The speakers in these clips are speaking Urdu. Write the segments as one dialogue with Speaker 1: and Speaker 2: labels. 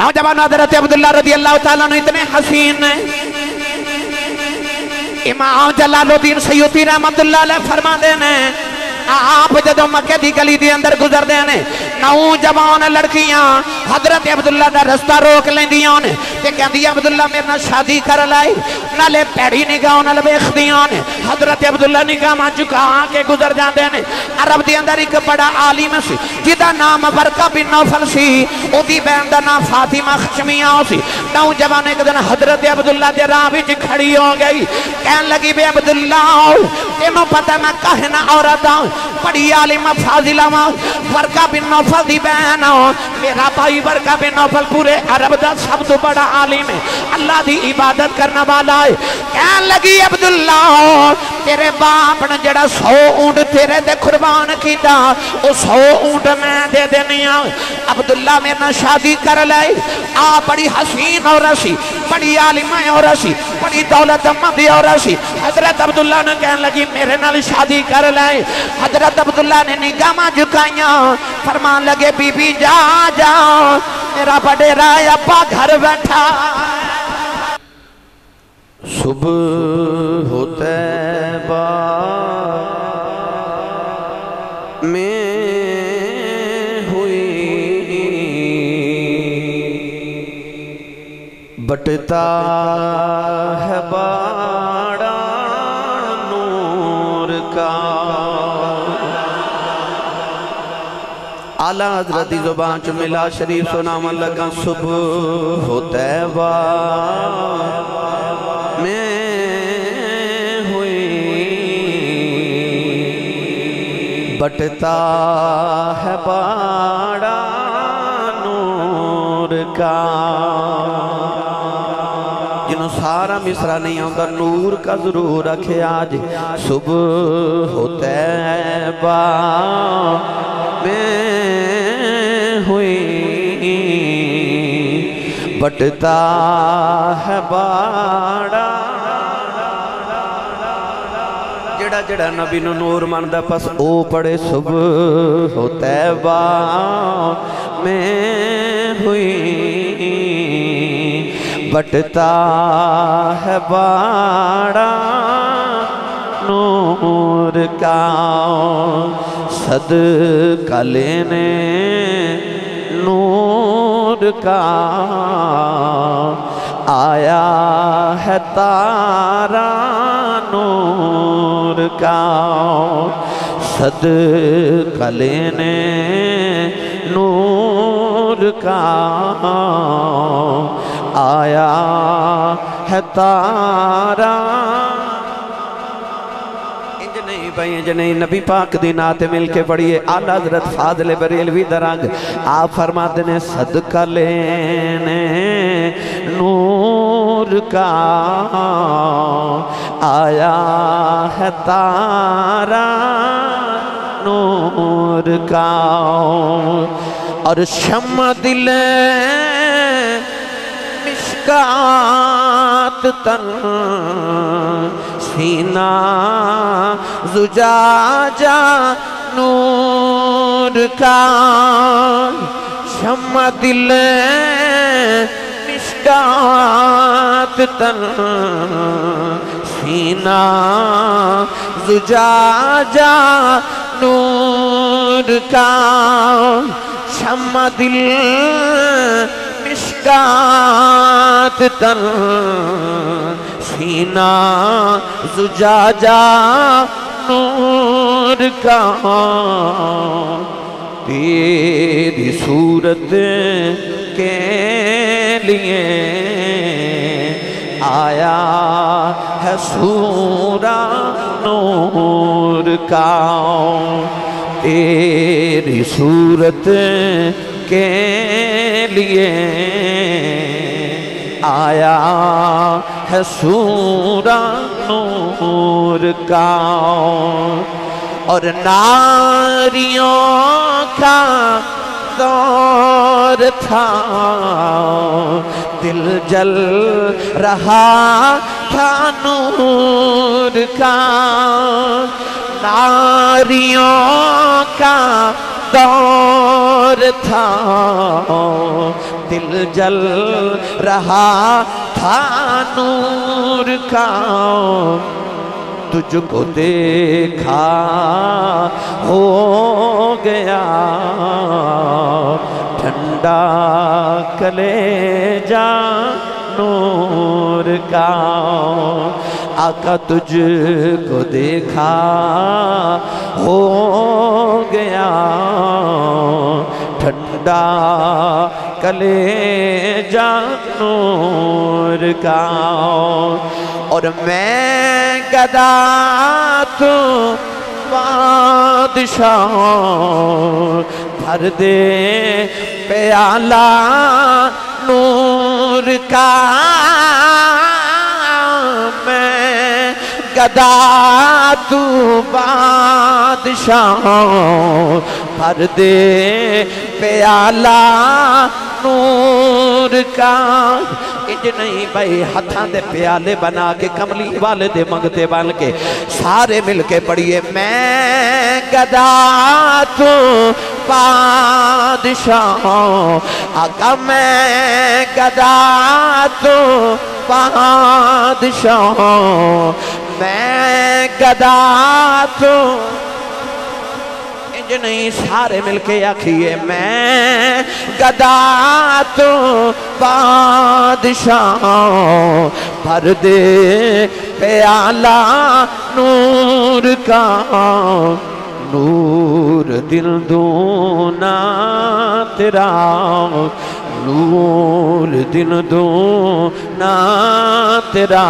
Speaker 1: نوجوان حضرت عبداللہ رضی اللہ تعالیٰ عنہ اتنے حسین ہیں، امام جلال الدین سیوطی رحمت اللہ علیہ فرما دینے آپ جدو مکہ دی گلی دی اندر گزر دینے نوجوان لڑکیاں حضرت عبداللہ دا رستہ روک لیں دیاں نے تے کہن دی عبداللہ میرے نہ شادی کر لائی نالے پیڑی نگاہ نال ویکھ دیاں نے حضرت عبداللہ نگاہ ماں چکا کے گزر جاندے نے عرب دی اندر ایک بڑا عالم سی جدا نام ورقہ بن نوفل سی او دی بہن دا نام فاطمہ خشمیہ سی نوجوان ایک دن حضرت عبداللہ دے راہ وچ کھڑی ہو گئی کہن لگی بے عبداللہ تینوں پتہ میں کہنا عورت ہوں بڑی عالم فاضلہ ورقہ بن نوفل دی بہن میرا بھائی ورقہ بن نوفل پورے عرب دا سب تو بڑا عالم ہے اللہ دی عبادت کرنا والا ہے کہن لگی عبداللہ تیرے باپ نے جڑا 100 اونٹ تیرے دے قربان کیتا او 100 اونٹ میں دے دینی ہوں عبداللہ میرے شادی کر لائے بڑی حسین عورت سی بڑی عالم عورت سی بڑی دولت مند عورت سی حضرت عبداللہ نے کہنے لگی میرے نال شادی کر لائے حضرت عبداللہ نے نگاہ جھکائیاں فرمان لگے بی بی جا جا میرا بڑیرا ابا گھر بیٹھا
Speaker 2: صبح طیبہ میں ہوئی بٹتا ہے باڑا نور کا اعلیٰ حضرت زبان چو ملا شریف سنام لگا صبح طیبہ میں ہوئی بٹتا ہے باڑا نور کا جنہوں سارا مصرع نہیں ہوتا نور کا ضرور رکھے آج صبح طیبہ میں ہوئی بٹتا ہے باڑا جڑا جڑا نبی نو نور ماندہ پس او پڑے صبح طیبہ میں ہوئی بٹتا ہے باڑا نور کا صدقہ لینے نور کا آیا ہے تارا نور کا صدقہ لینے نور کا آیا ہے تارا انج نہیں نبی پاک دی نعت مل کے پڑھئے اعلیٰ حضرت فاضل بریلوی درنگ آپ فرماتے ہیں صدقہ لینے نور کا آیا ہے تارا نور کا اور شمع دل مشکات تن سینہ زجاجہ نور کا شمع دل مشکات تن سینہ زجاجہ نور کا شمع دل مشکات تن سینہ زجاجہ نور کا تیری صورت کے لیے آیا ہے سورہ نور کا تیری صورت کے لیے آیا ہے سورہ نور کا اور ناریوں کا دور تھا دل جل رہا تھا نور کا ناریوں کا دور تھا دل جل رہا تھا نور کا تجھ کو دیکھا ہو گیا ٹھنڈا کلیجہ نور کا آقا تجھ کو دیکھا ہو گیا ٹھنڈا کلیجہ نور کا اور میں گدا تو بادشاہ بھر دے پیالہ نور کا میں گدا تو بادشاہ بھر دے پیالہ نور کا انج نہیں بھائی ہتھاں دے پیالے بنا کے کملی والے دے منگتے بن کے سارے مل کے پڑھیے میں گدا تو بادشاہ آقا میں گدا تو بادشاہ میں گدا تو نہیں سارے مل کے آکھیے میں گدا تو بادشاہ بھر دے پیالہ نور کا نور دل دونا تیرا نور دل دونا تیرا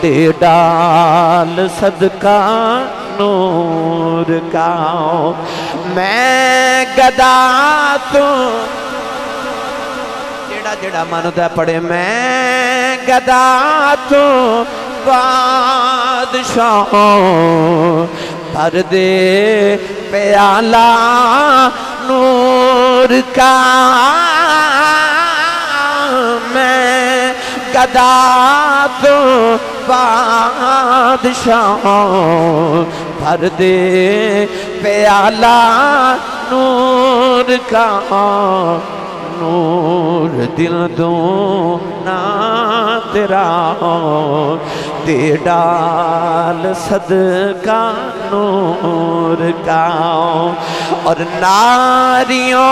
Speaker 2: دے ڈال صدقہ نور کا میں گدا تو جڑا مانتا پڑھے میں گدا تو بادشاہ بھر دے پیالہ نور کا میں گدا تو بادشاہ بھر دے پیالہ نور کا نور دل دونا تیرا دے ڈال صدقہ نور کا اور ناریوں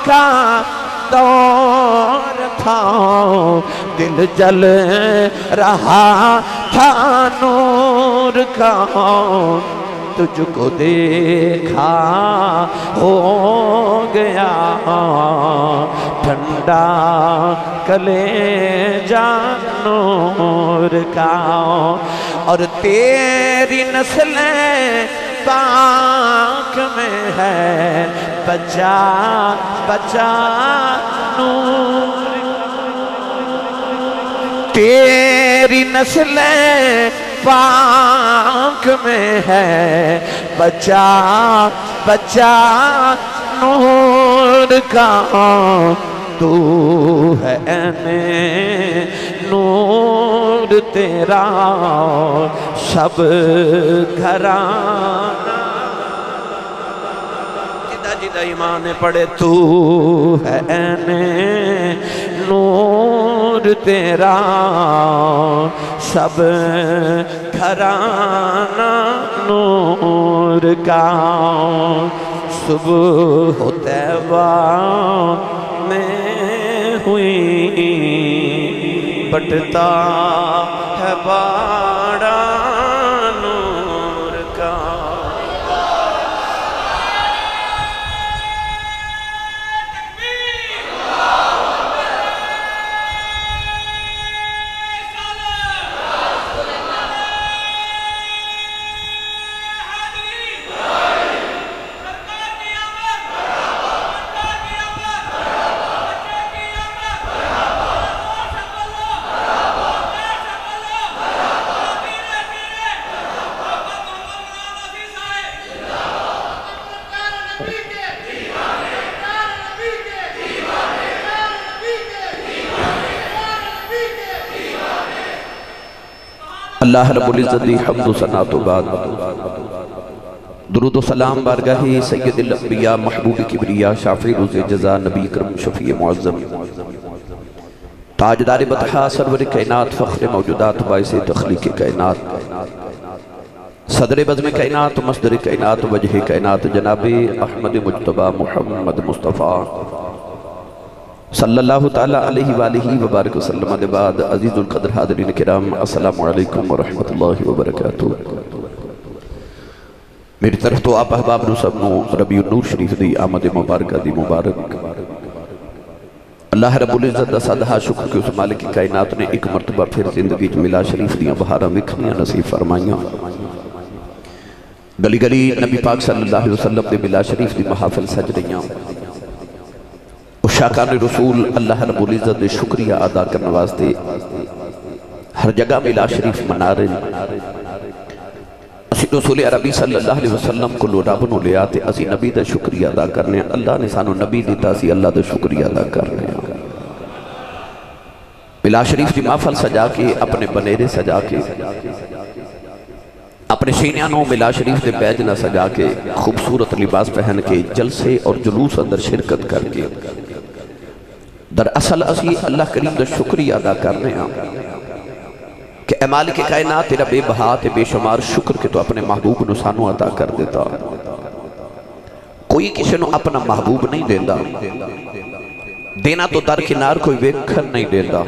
Speaker 2: کا دور تھا دل جل رہا تھا نور کا تجھ کو دیکھا ہو گیا ٹھنڈا کلیجہ نور کا اور تیری نسلیں پاک میں ہے بچا بچا نور تیری نسلیں پاک میں ہے بچا بچا نور کا تو ہے نور تیرا سب گھرانا جدہ ایمان پڑھے تو ہے نور تیرا سب گھرانا نور کا صبح طیبہ میں ہوئی بٹتا ہے باڑا نور کا اللہ رب العزت دی حمد و ثنا تو بعد درود و سلام بارگاہ سید الانبیاء محبوب کبریا شافع روز جزا نبی کرم شفیع معظم تاجدار بطحا سرور کائنات فخر موجودات باعث تخلیق کائنات صدر بزم کائنات مصدر کائنات وجہ کائنات جناب احمد مجتبی محمد مصطفیٰ صلی اللہ تعالیٰ علیہ وآلہ وبارک وسلم دے بعد عزیز القدر حاضرین کرام السلام علیکم ورحمت اللہ وبرکاتہ۔ میری طرف تو آپ احباب نو سب نو ربیع النور شریف دی آمد مبارکہ دی مبارک اللہ رب العزت دا صدحہ شکر کہ اس مالک کائنات نے ایک مرتبہ پھر زندگی جملہ شریف دیاں بہاراں وکھنیاں نصیب فرمائیاں، گلی گلی نبی پاک صلی اللہ علیہ وسلم دے ملا شریف دی محافل سج رہیاں، اشاکان رسول اللہ رب العزت دے شکریہ ادا کرنے واسطے ہر جگہ ملا شریف منا رہے۔ اسی رسول عربی صلی اللہ علیہ وسلم کو رب نو لے آتے اسی نبی دا شکریہ ادا کرنے ہیں، اللہ نے سانو نبی دیتا اسی اللہ دا شکریہ ادا کرنے ہیں۔ ملا شریف دی محفل سجا کے اپنے بنیرے سجا کے اپنے سینیانوں ملا شریف دے بیجنہ سجا کے خوبصورت لباس پہن کے جلسے اور جلوس اندر شرکت کر کے دراصل اسی اللہ کریم دا شکریہ ادا کرنے ہیں کہ اے مالک کائنات تیرا بے بہا تے بے شمار شکر کہ تو اپنے محبوب نو سانو عطا کر دیتا۔ کوئی کسی نو اپنا محبوب نہیں دیندہ، دینا تو درکنار کوئی ویکھن نہیں دیندہ۔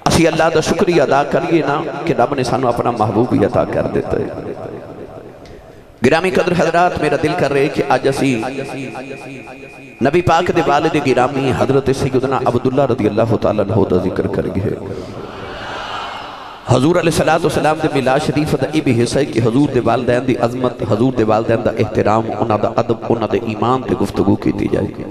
Speaker 2: اسی اللہ دا شکریہ ادا کریے نا کہ رب نے سانو اپنا محبوب بھی عطا کر دیتا ہے۔ گرامی قدر حضرات میرا دل کر رہے کہ آج اسی نبی پاک دے والد گرامی حضرت سیدنا عبداللہ رضی اللہ تعالیٰ عنہ دا ذکر کر گئے۔ حضور علیہ السلام دے ملا شریف دا ای بھی حصہ ہے کہ حضور دے والدین دی عظمت، حضور دے والدین دا احترام، انہاں دا ادب، انہاں دے ایمان تے گفتگو کی دی جائے گی۔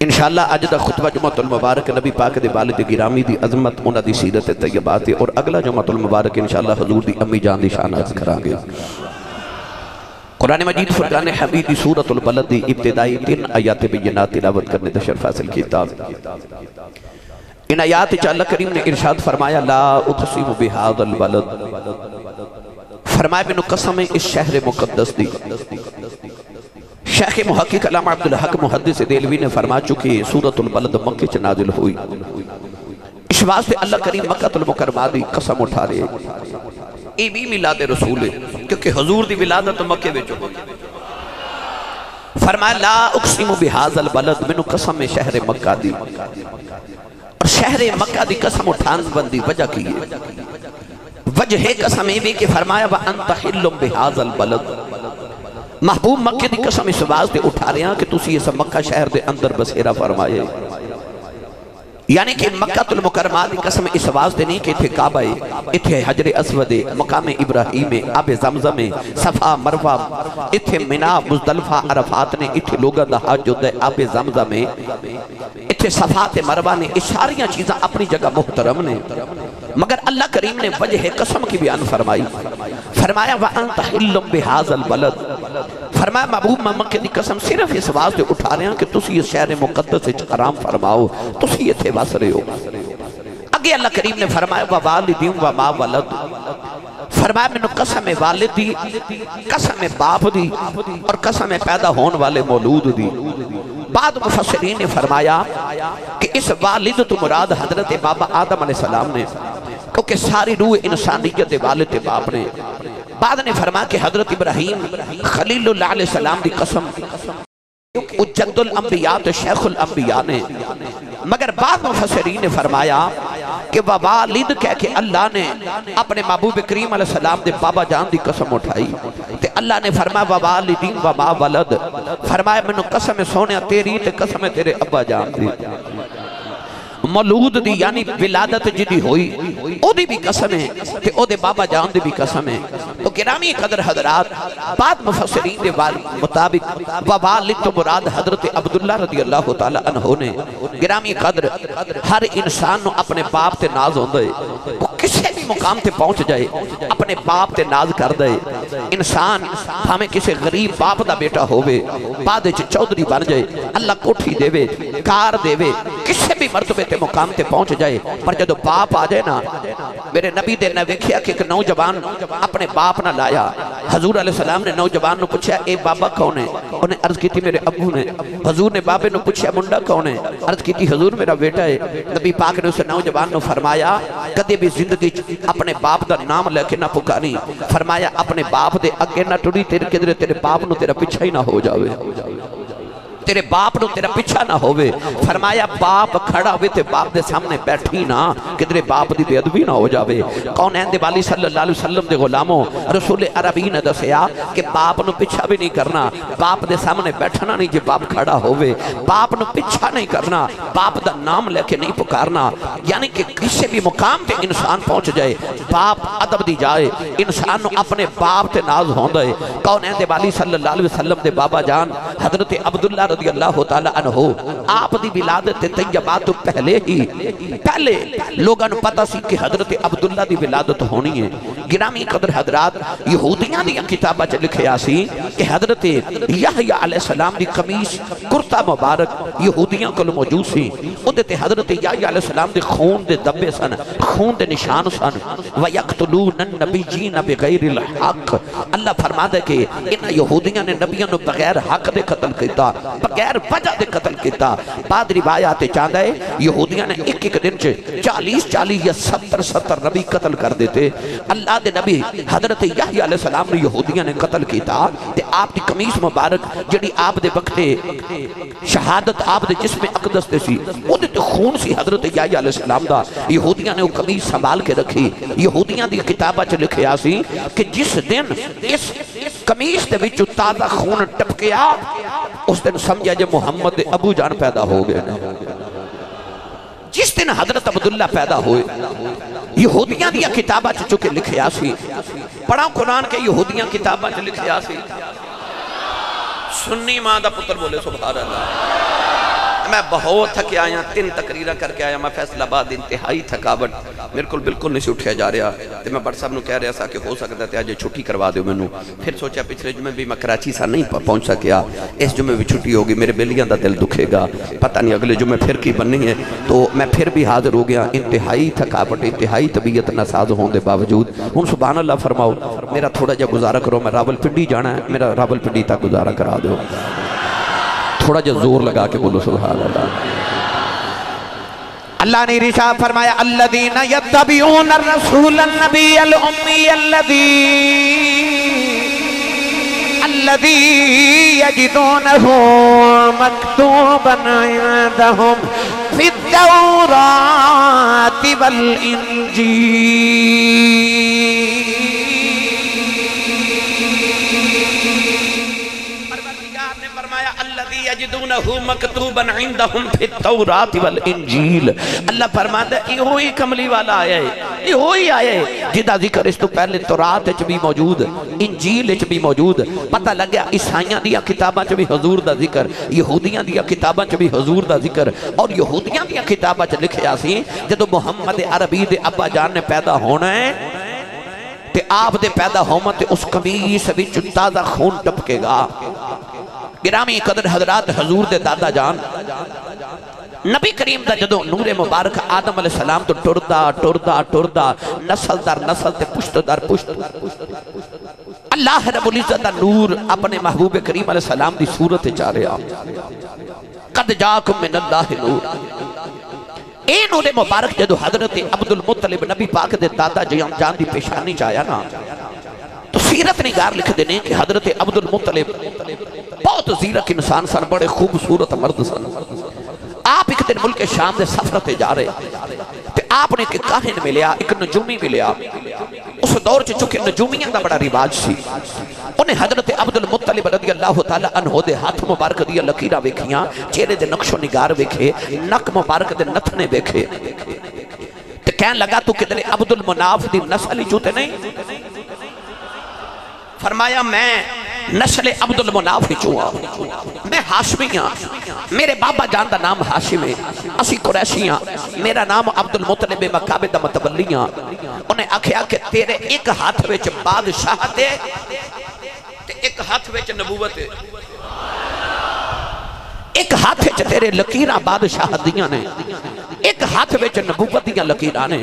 Speaker 2: انشاءاللہ آج دا خطبہ جمعۃ المبارک نبی پاک دے والد گرامی دی عظمت، انہاں دی سیرت طیبات اور اگلا جمعۃ المبارک انشاءاللہ حضور دی امی جان دی شان عرض کران گے۔ قرآن مجید فرقان حمید دی سورۃ البلد دی ابتدائی 3 آیات بینات تلاوت کرنے تشرف حاصل کیتا۔ ان آیات چا اللہ کریم نے ارشاد فرمایا لا اقسم بہذا البلد، فرمایا بنو قسم اس شہر مقدس دی۔ شیخ محقق علامہ عبدالحق محدث دہلوی نے فرما چکے سورۃ البلد مکہ چ نازل ہوئی، اس واسطے اللہ کریم مکہ المکرمہ دی قسم اٹھا رہے اے بھی میلاد رسول ہے کیونکہ حضور دی ولادت مکہ وچ ہوئی۔ فرمایا لا اقسم بہذا البلد، بنو قسم شہر مکہ دی، اور شہر مکہ دی قسم اٹھان بندی وجہ کی ہے، وجہ قسم یہ بھی کہ فرمایا وَأَنْتَ حِلٌّ بِهَذَا الْبَلَدِ، محبوب مکہ دی قسم اس واسطے اٹھا رہے ہیں کہ تسی اس مکہ شہر دے اندر بسیرہ فرمائے، یعنی کہ مکہ المکرمہ دی قسم اس واسطے نہیں کہ اتھے کعبہ ہے، اتھے حجر اسود ہے، مقام ابراہیم ہے، آب زمزم ہے، صفا مروہ، اتھے منی مزدلفہ عرفات نے، اتھے لوگا دا حج ہوتا ہے، آب زمزم ہے، اتھے صفات مروہ نے، اس ساریاں چیزاں اپنی جگہ محترم نے، مگر اللہ کریم نے وجہ قسم کی بیان فرمائی، فرمایا وَأَنْتَ حِلٌّ بِهَذَا الْبَلَدِ، فرمایا محبوب مکہ دی قسم صرف اس واسطے اٹھا رہے ہیں کہ تسی اس شہر مقدس سے حرام فرماؤ، تسی یہ تھے بس رہے ہو۔ اگے اللہ کریم نے فرمایا وَوَالِدٍ وَمَا وَلَدٍ، فرمایا میں نے قسم والد دی، قسم باپ دی، اور قسم پیدا ہون والے مولود دی۔ بعد مفسرین نے فرمایا کہ اس والد تو مراد حضرت بابا آدم علیہ السلام نے، کیونکہ ساری روح انسانیت والد باپ نے۔ بعد نے فرمایا کہ حضرت ابراہیم خلیل اللہ علیہ السلام دی قسم جد الانبیاء تو شیخ الانبیاء نے، مگر بعد مفسرین نے فرمایا کہ والد کہہ کے اللہ نے اپنے محبوب کریم علیہ السلام دے بابا جان دی قسم اٹھائی، تے اللہ نے فرمایا والدین وما ولد، فرمایا میں نے قسم سونے تیری تے قسم تیرے ابا جان دی، مولود دی یعنی ولادت جدی ہوئی او دی بھی قسم ہے تے او دے بابا جان دی بھی قسم ہے۔ تو گرامی قدر حضرات بعد مفسرین دے مطابق ووالد تو مراد حضرت عبداللہ رضی اللہ تعالیٰ عنہ نے۔ گرامی قدر ہر انسان نو اپنے باپ تے ناز ہوندے، کسی بھی مقام تے پہنچ جائے اپنے باپ تے ناز کر دے انسان ہمیں کسی غریب باپ دا بیٹا ہوئے بعد چودھری بن جائے اللہ کوٹھی دے وے کار دے وے کسی بھی مرتبے تے مقام تے پہنچ جائے پر جدو باپ آ جائے نا میرے نبی دے نہ ویکھیا کہ ایک نوجوان اپنے باپ نہ لایا حضور علیہ السلام نے نوجوان نو پوچھا اے بابا کون ہے انہیں عرض کی تھی میرے ابو نے حضور نے بابے نو پوچھا منڈا کون ہے عرض کی تھی حضور میرا بیٹا ہے نبی پاک نے اسے نوجوان نو فرمایا کدے بھی زندگی اپنے باپ دا نام لے کے نہ پکاری فرمایا اپنے باپ دے اگے نہ ٹڑی تیرے باپ نو تیرا پیچھا ہی نہ ہو جاوے تیرے باپ نو تیرا پیچھا نہ ہوئے فرمایا باپ کھڑا ہوئے تے باپ دے سامنے بیٹھی نہ کہ تیرے باپ دی بے ادبی نہ ہو جاوے کون ہے والی صلی اللہ علیہ وسلم دے غلاموں رسول عربی نے دسیا کہ باپ نو پیچھا بھی نہیں کرنا باپ دے سامنے بیٹھنا نہیں جے باپ کھڑا ہوئے باپ نو پیچھا نہیں کرنا باپ دا نام لے کے نہیں پکارنا یعنی کہ کسی بھی مقام تے انسان پہنچ جائے باپ ادب دی جائے انسان نو اپنے باپ تے ناز ہوندہ ہے کون ہے والی صلی اللہ علیہ وسلم دے بابا جان حضرت عبداللہ رضی اللہ تعالیٰ عنہ آپ دی ولادت طیبات پہلے لوگاں نو پتہ سی کہ حضرت عبداللہ دی ولادت ہونی ہے گرامی قدر حضرات یہودیاں دی کتابہ چ لکھیا سی کہ حضرت یحییٰ علیہ السلام دی قمیص کرتا مبارک یہودیاں کو موجود سی اودے تے حضرت یحییٰ علیہ السلام دی خون دے دبے سن خون دے نشان سن وَيَقْتُلُونَ النَّبِيِّينَ بِغَيْرِ الْحَقِّ اللہ فرماتا ہے کہ ان یہودیاں نے نبیوں نو بغیر حق دے قتل کیتا بغیر وجہ دے قتل کیتا بعد روایات چاہتا ہے یہودیاں نے ایک ایک دن چے 40 یا 70 نبی قتل کر دیتے اللہ دے نبی حضرت یحییٰ علیہ السلام نے یہودیاں نے قتل کیتا تے آپ دی قمیص مبارک جڑی آپ دے وقت شہادت آپ دے جسم اقدس دے سی وہ دے خون سی حضرت یحییٰ علیہ السلام دا یہودیاں نے وہ قمیص سنبھال کے رکھی یہودیاں دی کتابہ چ لکھیا سی کہ جس دن اس قمیص دے وچ تازہ خون ٹپکیا اس دن سمجھا جے محمد ابو جان پیدا ہو گئے جس دن حضرت عبداللہ پیدا ہوئے یہودیاں دیا کتابہ چکے لکھیا سی پڑھا قرآن کے یہودیاں کتابہ چ لکھیا سی سنی ماں دا پتر بولے سبحان اللہ میں بہت تھکے آیا 3 تقریرہ کر کے آیا میں فیصلہ آباد انتہائی تھکاوٹ میرے کو بالکل نہیں سے اٹھیا جا رہا تے میں بڑھ صاحب نو کہہ رہا سا کہ ہو سکتا ہے آج چھٹی کروا دیو میں نو پھر سوچا پچھلے جمعے بھی میں کراچی سا نہیں پہنچ سکیا اس جمعے بھی چھٹی ہوگی میرے بیلیاں دا دل دکھے گا پتہ نہیں اگلے جمعے پھر کی بننی ہے تو میں پھر بھی حاضر ہو گیا انتہائی تھکاوٹ انتہائی طبیعت ناساز ہونے باوجود ہم سبحان اللہ فرماؤ میرا تھوڑا جا گزارہ کرو میں راول پنڈی جانا ہے میرا راول پنڈی تک گزارہ کرا دو تھوڑا جا زور لگا کے بولو سبحان اللہ
Speaker 1: اللہ نے ارشاد فرمایا الذین یتبعون الرسول النبی الامی الذی یجدونہ مکتوبا عندہم فی التوراۃ والانجیل
Speaker 2: یجدونہ مکتوبا عندہم فی التوراۃ والانجیل اللہ فرماتا ہے یہ ہوئی کملی والا آیا ہے یہ ہوئی آیا ہے جدا ذکر اس تو پہلے تورات اچ بھی موجود انجیل اچ بھی موجود پتہ لگیا عیسائیاں دیا کتاباں چ بھی حضور دا ذکر یہودیاں دیا کتاباں چ بھی حضور دا ذکر اور یہودیاں دیا کتاباں چ لکھیا سی جدو محمد عربی دے ابا جان نے پیدا ہونا ہے تے آپ دے پیدا ہومت اس قمیص وچ تازہ خون ٹپکے گا گرامی قدر حضرات حضور دے دادا جان نبی کریم دا جدو نور مبارک آدم علیہ السلام تو ٹردا نسل در نسل تے پشت در پشت اللہ رب العزت دا نور اپنے محبوب کریم علیہ السلام دی صورت چارے آ قد جاکم من اللہ نور اے نور مبارک جدو حضرت عبد المطلب نبی پاک دے دادا جان دی پیشانی چاہیا نا تو سیرت نگار لکھ دینے کہ حضرت عبد المطلب بہت زیرک انسان سن بڑے خوبصورت مرد سن آپ ایک دن ملک شام دے سفرتے جا رہے تے آپ نے ایک کاہن ملیا ایک نجومی ملیا اس دور چکے نجومیاں دا بڑا رواج سی انہیں حضرت عبد المطلب رضی اللہ تعالیٰ عنہ دے ہاتھ مبارک دیا لکیرہ ویکھیاں چہرے دے نقش و نگار ویکھے نک مبارک دے نتھنے ویکھے تے کہن لگا تو کدھر عبد المناف دی نسل ہی چوتے نہیں فرمایا میں نسل عبد المناف چوا میں ہاشمی ہاں میرے بابا جان دا نام ہاشم ہے اسی قریشی ہاں میرا نام عبد المطلب مکابے دا متولی ہاں انہیں آکھیا کہ تیرے ایک ہاتھ وچ بادشاہت ہے تے ایک ہاتھ وچ نبوت ہے ایک ہاتھ وچ تیرے لکیراں بادشاہت دیاں نے ایک ہاتھ وچ نبوت دیاں لکیراں نے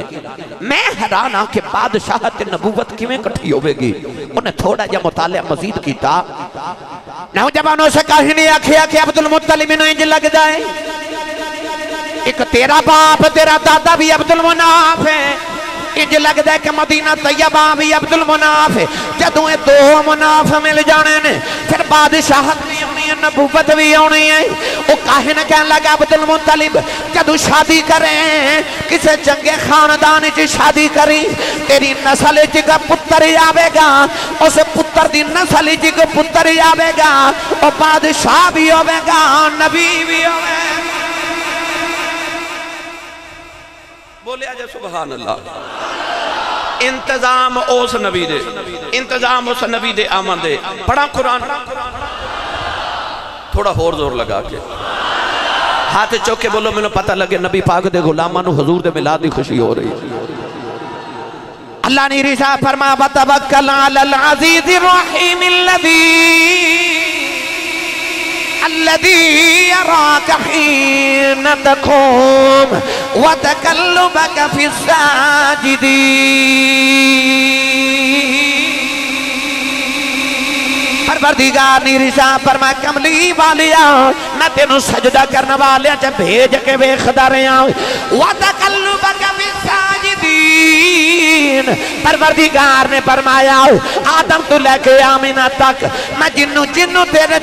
Speaker 2: میں حیران ہاں کہ بادشاہت تے نبوت کیویں کٹھی ہوے گی انہیں تھوڑا جا مطالعہ مزید کیتا نوجوانوں سے کہانی آکھیا کہ عبد المطلب نو انج لگ جائے ایک تیرا باپ تیرا دادا بھی عبد المناف ہے انج لگ دے کہ مدینہ طیبہ بھی عبد المناف ہے جدوں دو مناف مل جانے نے پھر بادشاہت بھی ہونی ہے نبوت بھی ہونی ہے وہ کاہن کہنے لگا عبد المطلب جدوں شادی کریں کسے چنگے خاندان چ شادی کری تیری نسل چ پتر آوے گا اس پتر دی نسل چ پتر آوے گا وہ بادشاہ بھی ہوے گا نبی بھی ہوے گا بولے آجے سبحان اللہ انتظام اس نبی دے انتظام اس نبی دے آمن دے پڑھا قرآن تھوڑا اور زور لگا کے ہاتھ چوکے بولو میں نے پتہ لگے نبی پاک دے غلامانو حضور دے ملاد دی خوشی ہو رہی اللہ نے رشاہ فرما وَتَوَكَّلْ عَلَى الْعَزِيزِ الرَّحِيمِ الذي يراك حين تقوم وتقلبك في الساجدين پروردگار نے ارشاد فرمایا کملی والیا میں تینوں سجدہ کرنے والے جب بھیج کے ویکھدا رہیا وتقلبك في الساجدين پروردگار نے فرمایا آدم تو لے کے آمینہ تک میں جنوں تیرے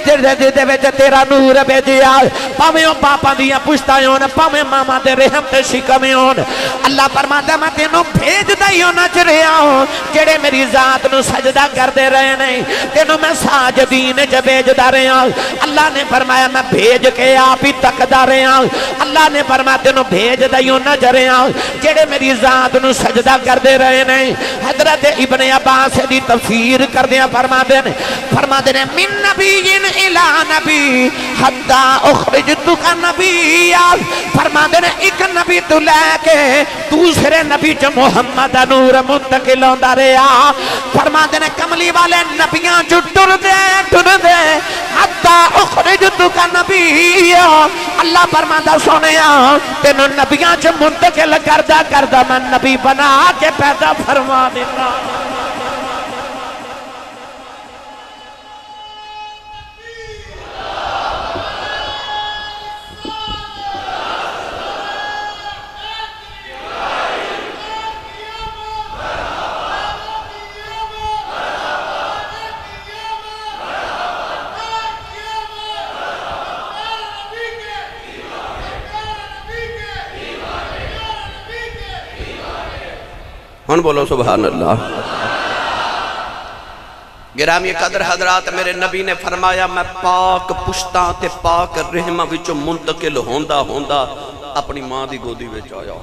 Speaker 2: دے وچ تیرا نور بھیجیا پاویں پاپا دیاں پشتاں ہون پاویں ماما دے رحم تے شکم ہون اللہ فرماتا میں تینوں بھیج دئی ہونا چ رہیا ہوں جڑے میری ذات نو سجدہ کردے رہے نہیں تینوں میں ساجدین چ بھیجدا رہیا اللہ نے فرمایا میں بھیج کے آپ ہی تکدا رہیا اللہ نے فرمایا تینوں بھیج دئی ہونا چ رہیا جڑے میری ذات نو سجدہ کردے رہے نہیں حضرت ابن عباس دی تفسیر کردیاں فرما دے من نبی الہ نبی حتی اخرجتک نبی فرما دے ایک نبی تو لے کے دوسرے نبی جو محمد نور منتقل ہوندا رہیا فرما دے کملی والے نبیاں جو ٹر دے حتی اخرجتک نبی اللہ فرماتا سونیا تینوں نبیاں جو منتقل کردہ میں نبی بنا کے پیدا فرما دینا ہن بولو سبحان اللہ گرامی قدر حضرات میرے نبی نے فرمایا میں پاک پشتاں تے پاک رحمہ وچوں منتقل ہوندا اپنی ماں دی گودی وچ آیا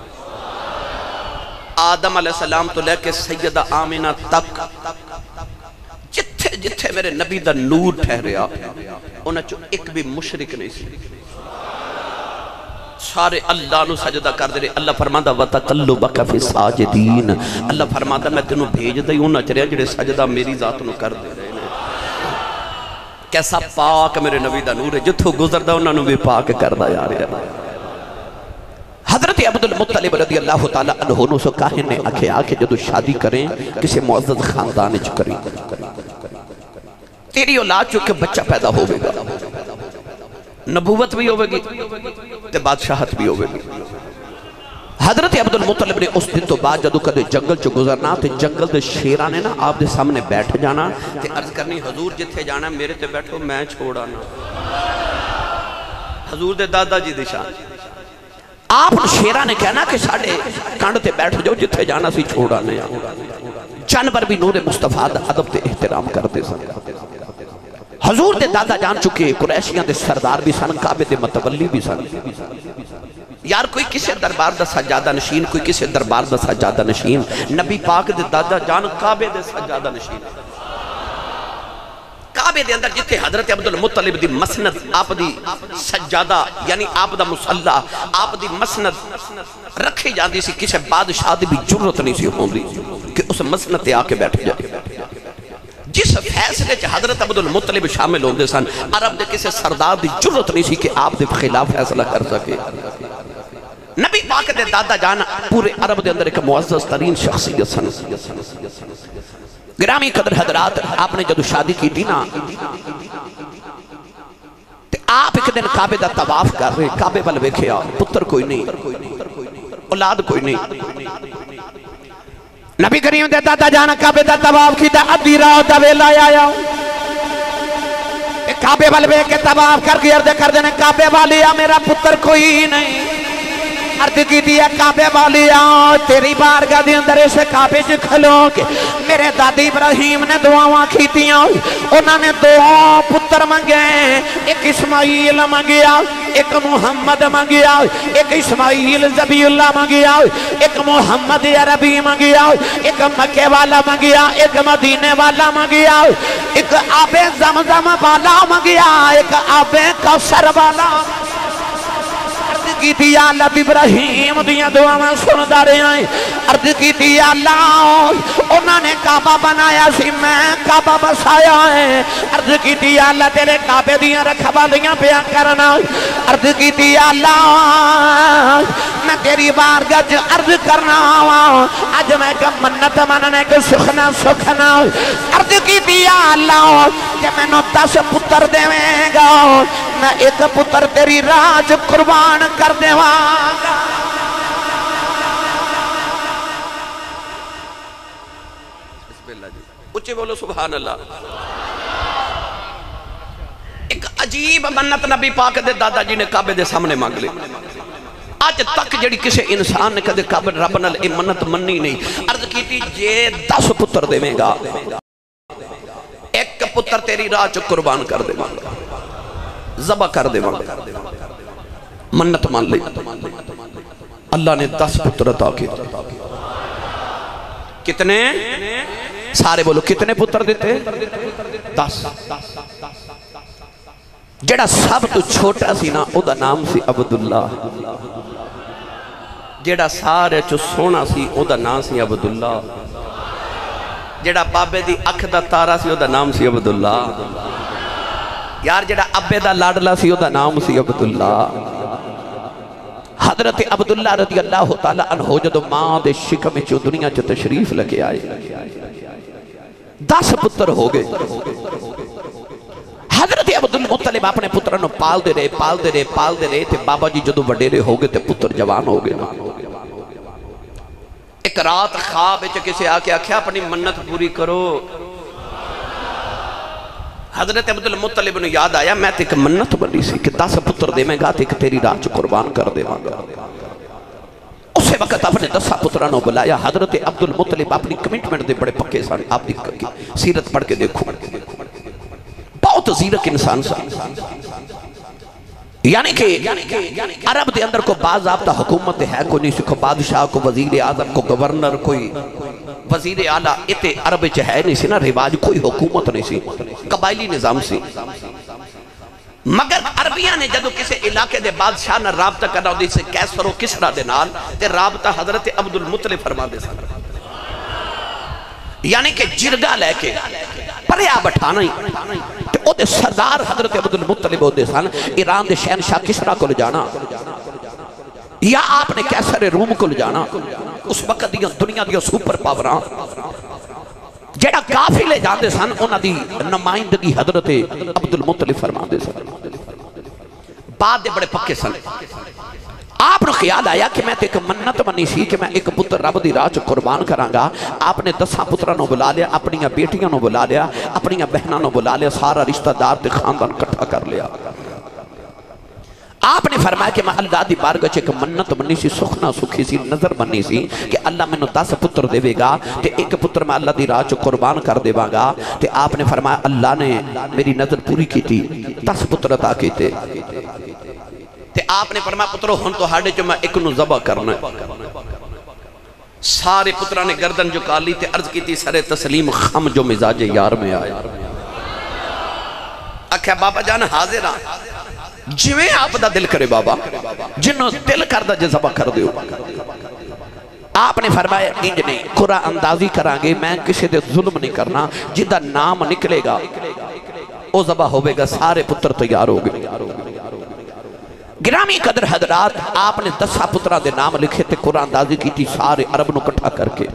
Speaker 2: آدم علیہ السلام تو لے کے سیدہ آمینہ تک جتھے میرے نبی دا نور ٹھہریا انہاں چوں ایک بھی مشرک نہیں سی سارے اللہ نو سجدہ کر دے رہے اللہ فرماتا وَتَقَلُّبَكَ فِي السَّاجِدِينَ اللہ فرماتا میں تینوں بھیج دے ہوں نہ چریا جڑے سجدہ میری ذات نو کر دے رہے ہیں کیسا پاک میرے نبی دا نور ہے جتھو گزر دا انہوں نے بھی پاک کر دا یار حضرت عبد المطلب رضی اللہ تعالیٰ عنہ نو سو کاہن نے آکھے جدو شادی کریں کسی معزز خاندان چ کریں تیری اولاد چکے بچہ پیدا ہوئے گا نبوت بھی ہوئے گی تے بادشاہت بھی ہوئے گی حضرت عبد المطلب نے اس دن تو بعد جدو کدے جنگل چو گزرنا تے جنگل دے شیرانے نا آپ دے سامنے بیٹھ جانا تے عرض کرنی حضور جتھے جانا میرے تے بیٹھو میں چھوڑانا حضور دے دادا جی دے شان آپ شیرہ نے کہنا کہ ساڑھے کانڈ تے بیٹھ جاؤ جتھے جانا سی چھوڑانے جانور بھی نور مصطفیٰ دا عدب تے احترام کرتے سن حضور دے دادا جان چکے قریشیاں دے سردار بھی سن کعبے دے متولی بھی سن یار کوئی کسے دربار دا سجادہ نشین کوئی کسے دربار دا سجادہ نشین نبی پاک دے دادا جان کعبے دے سجادہ نشین کعبے دے اندر جتھے حضرت عبدالمطلب دی مسند آپ دی سجادہ یعنی آپ دا مصلہ آپ دی مسند رکھی جاندی سی کسے بادشاہ دی بھی جرت نہیں سی ہوندی کہ اس مسند تے آ کے بیٹھ جائے جس فیصلے چ حضرت عبدالمطلب شامل ہوندے سن عرب دے کسے سردار دی جرت نہیں سی کہ آپ دے خلاف فیصلہ کر سکے نبی پاک دے دادا جان پورے عرب دے اندر ایک معزز ترین شخصیت سن گرامی قدر حضرات آپ نے جدو شادی کی تھی نا آپ ایک دن کعبے دا طواف کر رہے کعبے بل ویکھیا پتر کوئی نہیں اولاد کوئی نہیں
Speaker 1: نبی کریم دے دادا جانا کعبے دا طواف کی دا ادھی راہ دا ویلا آیا کعبے بل ویکھ کے طواف کر کے عرض کر دینے کعبے والیا میرا پتر کوئی نہیں عرض کی دیا کعبے والیا تیری بارگاہ دے اندر اسے کعبے سے کھلو کے میرے دادی ابراہیم نے دعاواں کیتیاں انہوں نے دو پتر منگے ایک اسماعیل منگیا ایک محمد منگیا ایک اسماعیل ذبیح اللہ منگیا ایک محمد عربی منگیا ایک مکے والا منگیا ایک مدینے والا منگیا ایک آب زمزم والا منگیا ایک آب کوثر والا کی تھی اللہ ابراہیم دیا دعاواں سندا رہے ہیں عرض کی تھی اللہ انہوں نے کعبہ بنایا سی میں کعبہ بسایا ہے عرض کی تھی اللہ تیرے کعبے دیا رکھوالیاں بیان کرنا عرض کی تھی اللہ میں تیری بارگاہ عرض کرنا آج میں کہ منت مننے کے سخنا عرض کی تھی اللہ کہ میں نو 10 پتر دے گا میں ایک پتر تیری راج قربان کر دے واگا
Speaker 2: بسم اللہ جی اچھے بولو سبحان اللہ ایک عجیب منت نبی پاک دے دادا جی نے کعبے دے سامنے مانگ لی آج تک جڑی کسے انسان نے کدے کعبے رب نال اے منت مننی نہیں عرض کی تھی جے 10 پتر دے میں گا ایک پتر تیری راہ چ قربان کر دے مانگا ذبح کر دے مانگا منت مان لی اللہ نے 10 پتر عطا کی کتنے سارے بولو کتنے پتر دیتے 10 جڑا سب تو چھوٹا سی نا او دا نام سی عبداللہ جڑا سارے چو سونا سی او دا نام سی عبداللہ جڑا بابے دی اکھ دا تارا سی او دا نام سی عبداللہ یار جڑا ابے دا لاڈلا سی او دا نام سی عبداللہ حضرت عبداللہ رضی اللہ تعالیٰ عنہ جدو ماں دے شکم چو دنیا چو تشریف لگے آئے 10 پتر ہو گئے حضرت عبدالمطلب اپنے پترانو پال دے رہے تھے بابا جی جدو وڈیرے ہو گئے تھے پتر جوان ہو گئے نا ایک رات خواب کسے آکے آکھیا اپنی منت پوری کرو حضرت عبدالمطلب نے یاد آیا میں تے ایک منت بنی سی کہ 10 پتر دے میں گا تے ایک تیری راہ چ قربان کر دے مانگا اسے وقت اپنے 10 پترانوں بلایا حضرت عبدالمطلب اپنی کمٹمنٹ دے بڑے پکے سان آپ دی سیرت پڑھ کے دیکھو بہت زیرک انسان سا یعنی کہ عرب دے اندر کو بعض آبتہ حکومت ہے کوئی نہیں سکھو بادشاہ کو وزیر اعظم کو گورنر کوئی وزیر اعلیٰ اتے عرب چاہے نہیں سی نا رواج کوئی حکومت نہیں سی قبائلی نظام سی مگر عربیاں نے جدو کسے علاقے دے بادشاہ نہ رابطہ کرنا ہوتی سے کیسر و کسرا دے نال تے رابطہ حضرت عبدالمطلب فرما دے سن یعنی کہ جرگا لے کے پریا بٹھانا ہی تے او دے سردار حضرت عبدالمطلب ہو دے سن ایران دے شہنشاہ کسرا کو لے جانا یا آپ نے کیسر روم کو لے جانا اس وقت دنیا دیا سوپر پاوران جیڑا کافی لے جاندے سن انہاں دی نمائندگی حضرت عبدالمطلب فرما دے سن بعد دے بڑے پکے سن آپ نے خیال آیا کہ میں تے ایک منت منی سی کہ میں ایک پتر رب دی راہ چ قربان کرانگا آپ نے 10 پترانوں بلا لیا اپنی بیٹیاں نو بلا لیا اپنی بہناں نو بلا لیا سارا رشتہ دار تے خاندان کٹھا کر لیا آپ نے فرمایا کہ میں اللہ دی بارگاہ ایک منت منی سی سخنا سکھی سی نظر منی سی کہ اللہ میں نے 10 پتر دے گا تے ایک پتر میں اللہ دی راہ چ قربان کر دے گا تے آپ نے فرمایا اللہ نے میری نظر پوری کی تھی 10 پتر عطا کیتے تے آپ نے فرمایا پترو ہن تو ہاڑے چ میں ایک نو ذبح کرنا سارے پتران نے گردن جھکا لی تے عرض کی تھی سر تسلیم خم جو مزاج یار میں آیا آکھیا بابا جان حاضر ہاں جویں آپ دا دل کرے بابا جنہوں دل کردہ جذبہ کر دیو آپ نے فرمایا انج نہیں قرآن اندازی کرانگے میں کسی دے ظلم نہیں کرنا جدہ نام نکلے گا او ذبح ہوئے گا سارے پتر تیار ہو گئے گرامی قدر حضرات آپ نے 10 پترہ دے نام لکھے تھے قرآن اندازی کی تھی سارے عرب نو کٹھا کر کے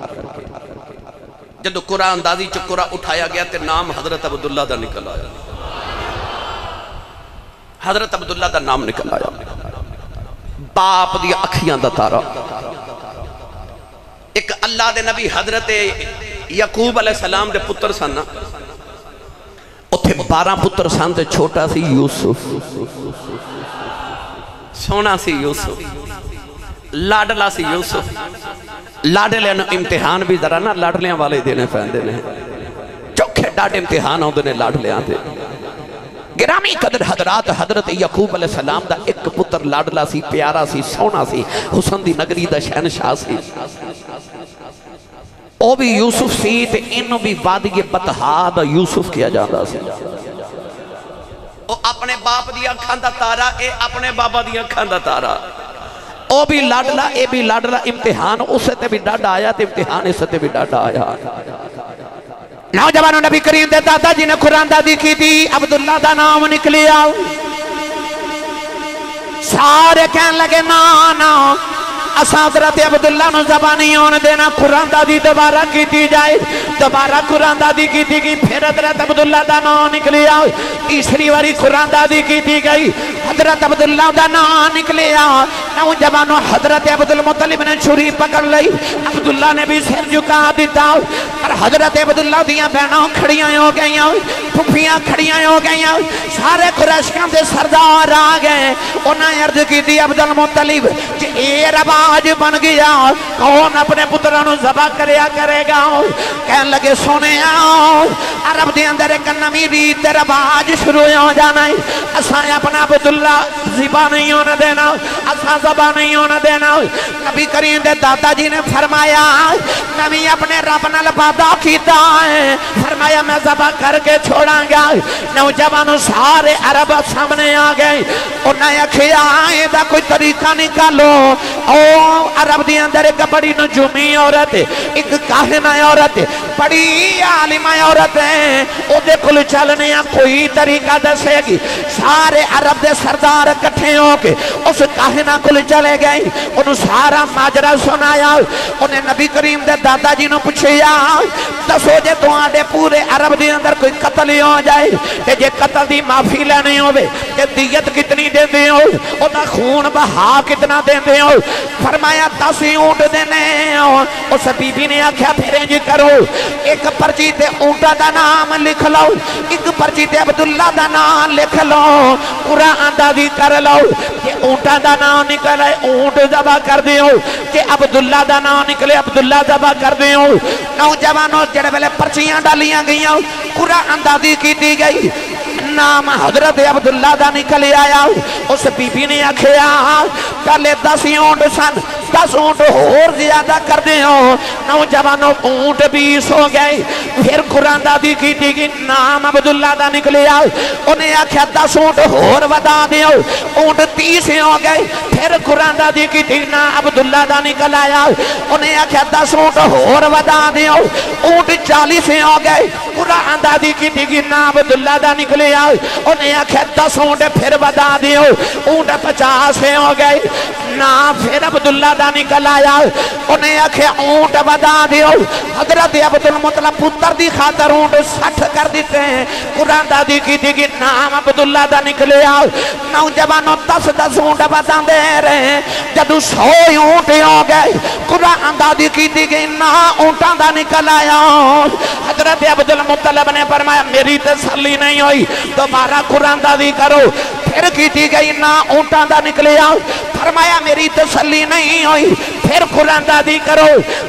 Speaker 2: جدو قرآن اندازی چکرہ اٹھایا گیا تے نام حضرت عبداللہ دا نکل آیا حضرت عبداللہ دا نام نکل آیا باپ دی اکھیاں دا تارا ایک اللہ دے نبی حضرت یعقوب علیہ السلام دے پتر سننا اتھے 12 پتر سن تے چھوٹا سی یوسف سونا سی یوسف لاڈلا سی یوسف لاڈلے نو امتحان بھی ذرا نا لاڈلیاں والے دینے فیندے نے چوکھے ڈاٹ امتحان ہوں دینے لاڈلیاں دے گرامی قدر حضرات حضرت یعقوب علیہ السلام دا ایک پتر لاڈلا سی پیارا سی سونا سی حسن دی نگری دا شہنشاہ سی او بھی یوسف سی تے انہوں بھی وادی بطحا دا یوسف کیا جاندہ سی او اپنے باپ دیا کھاندہ تارا اے اپنے بابا دیا کھاندہ تارا او بھی لاڈلا اے بھی لاڈلا امتحان اسے تے بھی ڈاڈا آیا تے امتحان اسے تے بھی ڈاڈا آیا نوجوانوں نبی کریم دے دادا جی نے قرآن دادی کی تھی عبداللہ دا نام نکلی آؤ سارے کہنے لگے نا اساں حضرت عبداللہ نو زبانی ہونے دینا قرآن دادی دوبارہ کی تھی جائے دوبارہ قرآن دادی کی تھی گئی پھر حضرت عبداللہ دا نام نکلی آؤ تیسری واری قرآن دادی کی تھی گئی حضرت عبداللہ دا نام نکلی آؤ نوجوانوں حضرت عبدالمطلب نے چھری پکڑ لئی عبداللہ نے بھی سر جھکا دیتا اور حضرت عبداللہ دیاں بہنوں کھڑیاں ہو گئی پھوپھیاں کھڑیاں ہو گئی سارے قریشیاں دے سردار آ گئے انہیں عرض کی تھی عبدالمطلب کہ اے رواج بن گیا کون اپنے پترانوں ذبح کرے گا کہنے لگے سونے عرب دے اندر ایک نمی ریت رواج شروع ہو جانا ہے اساں اپنا عبداللہ ذبح نہیں ہونے دینا اساں ذبح نہیں ہونے دینا نبی کریم دے دادا جی نے فرمایا نبی اپنے رب نال وعدہ کیتا ہے فرمایا میں ذبح کر کے چھوڑاں گا نوجوانوں سارے عرب سامنے آ گئے انہیں کھیا دا کوئی طریقہ نکالو او عرب دی اندر ایک بڑی نجومی عورت ایک کاہنہ عورت بڑی عالمہ عورت ہے او دے کل چلنے کوئی طریقہ دسے گی سارے عرب دے سردار کٹھے ہو کے اس کاہنہ کل چلے گئے انہوں سارا ماجرہ سنایا انہیں نبی کریم دے دادا جی نے پوچھیا دسو جے تو آڈے پورے عرب دے اندر کوئی قتل ہی ہو جائے کہ جے قتل دی معافی لینے ہوئے کہ دیت کتنی دے دے ہو انہا خون بہا کتنا دے دے ہو فرمایا 10 اونٹ دینے ہو اس بی بی نے آکھیا پھریں جی کرو ایک پرچی تے اونٹا دا نام لکھ لو ایک پرچی تے عبداللہ دا نام لکھ لو قرآن دادی کر لو کہ اونٹا دا نام نکلے اونٹ ذبح کر دیو کہ عبداللہ دا نام نکلے عبداللہ ذبح کر دیو نوجوانوں جڑے ویلے پرچیاں ڈالیاں گئیاں قرآن دادی کی دی گئی نام حضرت عبداللہ دا نکل آیا اس بی بی نے آکھیا پہلے 10 اونٹ سن 10 اونٹ اور زیادہ کر دے ہو نوجوانوں اونٹ 20 ہو گئے پھر قرآن دادی کی تھی کہ نام عبداللہ دا نکلیا انہیں آکھیا 10 اونٹ اور ودا دے ہو اونٹ 30 ہو گئے پھر قرآن دادی کی تھی نام عبداللہ دا نکل آیا انہیں آکھیا 10 اونٹ اور ودا دے ہو اونٹ 40 ہو گئے قرآن دادی کی تھی کہ نام عبداللہ دا نکلیا انہیں آکھیا 10 اونٹ پھر ودا دے ہو اونٹ 50 ہو گئے نا پھر عبداللہ دا نکل آیا انہیں آکھیا اونٹ ودا دیو حضرت عبدالمطلب پتر دی خاطر اونٹ 60 کر دیتے ہیں قرآن دادی کی تھی کہ نام عبداللہ دا نکلے آؤ نوجوانوں 10 اونٹ ودا دے رہے ہیں جدو 100 اونٹ ہو گئے قرآن دادی کی تھی کہ نام اونٹاں دا نکل آیا حضرت عبدالمطلب نے فرمایا میری تسلی نہیں ہوئی دوبارہ قرآن دادی کرو پھر کی تھی گئی نام اونٹاں دا نکلے آؤ فرمایا میری تسلی نہیں ہوئی پھر قرآن دادی کرو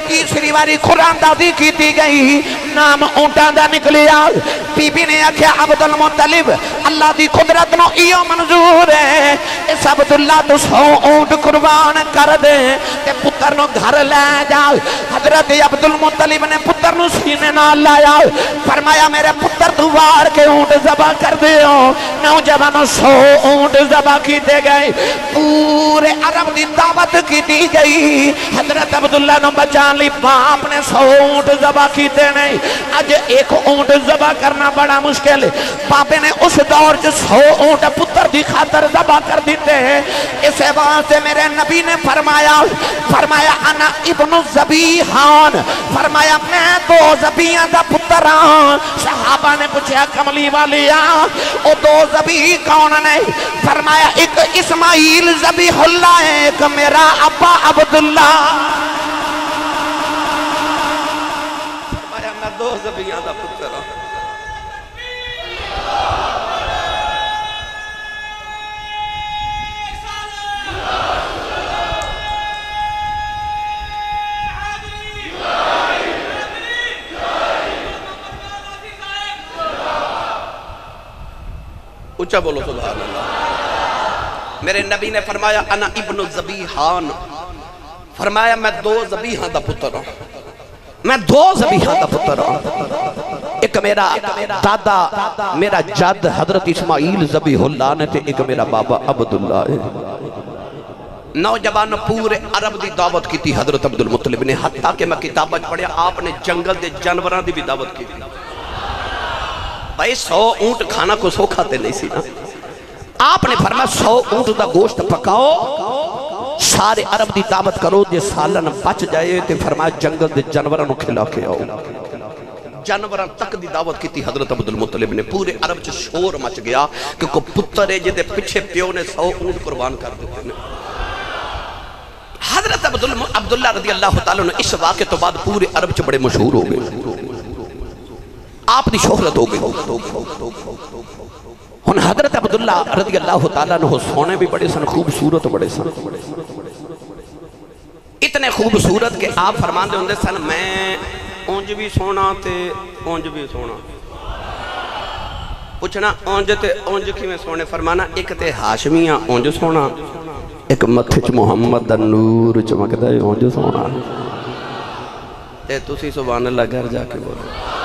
Speaker 2: تیسری باری قرآن دادی کی تھی گئی نام اونٹاں دا نکلے آؤ بی بی نے آکھیا عبدالمطلب اللہ دی قدرت نو ایو منظور ہے اس عبداللہ تو 100 اونٹ قربان کر دے تے پتر نو گھر لے جاؤ حضرت عبدالمطلب نے پتر نو سینے نہ لایا
Speaker 1: فرمایا میرے پتر تو وار کے اونٹ ذبح کر دیو نوجوانوں 100 اونٹ ذبح کیتے گئے پورے عرب دی دعوت کی دی گئی حضرت عبداللہ نو بچان لی باپ نے 100 اونٹ ذبح کیتے نہیں اج ایک اونٹ ذبح کرنا بڑا مشکل ہے باپے نے اس دور جو 100 اونٹ پتر دی خاطر ذبح کر دیتے ہیں اس واسطے میرے نبی نے فرمایا انا ابن الذبیحان فرمایا میں دو ذبیحاں دا پتر ہاں صحابہ نے پوچھا کملی والیا او دو ذبیح کون نے فرمایا ایک اسماعیل ذبیح اللہ ہے ایک میرا ابا عبداللہ
Speaker 2: فرمایا میں دو ذبیحاں دا پتر ہاں اچھا بولو سبحان اللہ میرے نبی نے فرمایا انا ابن الذبیحان فرمایا میں دو ذبیحاں دا پتر ہوں میں دو ذبیحاں دا پتر ہوں ایک میرا دادا میرا جد حضرت اسماعیل ذبیح اللہ نے تے ایک میرا بابا عبداللہ ہے نوجوان پورے عرب دی دعوت کی تھی حضرت عبدالمطلب نے حتیٰ کہ میں کتابت پڑھیا آپ نے جنگل دے جانوران دی بھی دعوت کی تھی بھائی 100 اونٹ کھانا کو سو کھاتے نہیں سی نا آپ نے فرمایا 100 اونٹ دا گوشت پکاؤ سارے عرب دی دعوت کرو جے سالن بچ جائے تے فرمایا جنگل دے جانورانوں کھلا کے آؤ جانوران تک دی دعوت کی تھی حضرت عبدالمطلب نے پورے عرب چ شور مچ گیا کہ کو پتر ہے جے پیچھے پیو نے 100 اونٹ قربان کر دیتے ہیں حضرت عبداللہ رضی اللہ تعالیٰ نے اس واقعے تو بعد پورے عرب چ بڑے مشہور ہو گئے آپ دی شہرت ہو گئی ہن حضرت عبداللہ رضی اللہ تعالیٰ نے سونے بھی بڑے سن خوبصورت بڑے سن اتنے خوبصورت کہ آپ فرمان دے ہوندے سن میں اونج بھی سونا تے اونج بھی سونا پوچھنا اونج تے اونج کی میں سونے فرمانا ایک تے ہاشمیاں اونج سونا ایک متھچ محمد دا نور چمکدا ہے اونج سونا تے تسی سبحان اللہ گھر جا کے بولو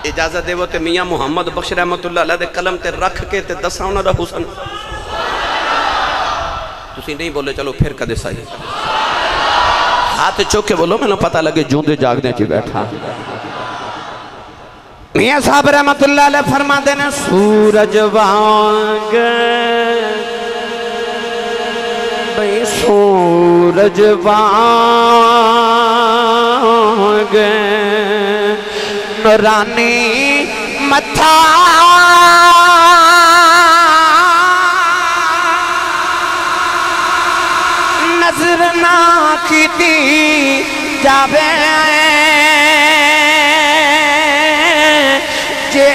Speaker 2: اجازت دے وہ تے میاں محمد بخش رحمت اللہ علیہ دے قلم تے رکھ کے تے دسا انہاں دا حسن تسی نہیں بولے چلو پھر کدے سائی ہاتھ چوک کے بولو میں نے پتہ لگے جوندے جاگ دیں چی بیٹھا
Speaker 1: میاں صاحب رحمت اللہ علیہ فرما دینا سورج وانگ بھئی سورج وانگ نورانی متھا نظر نہ کیتی جاوے جے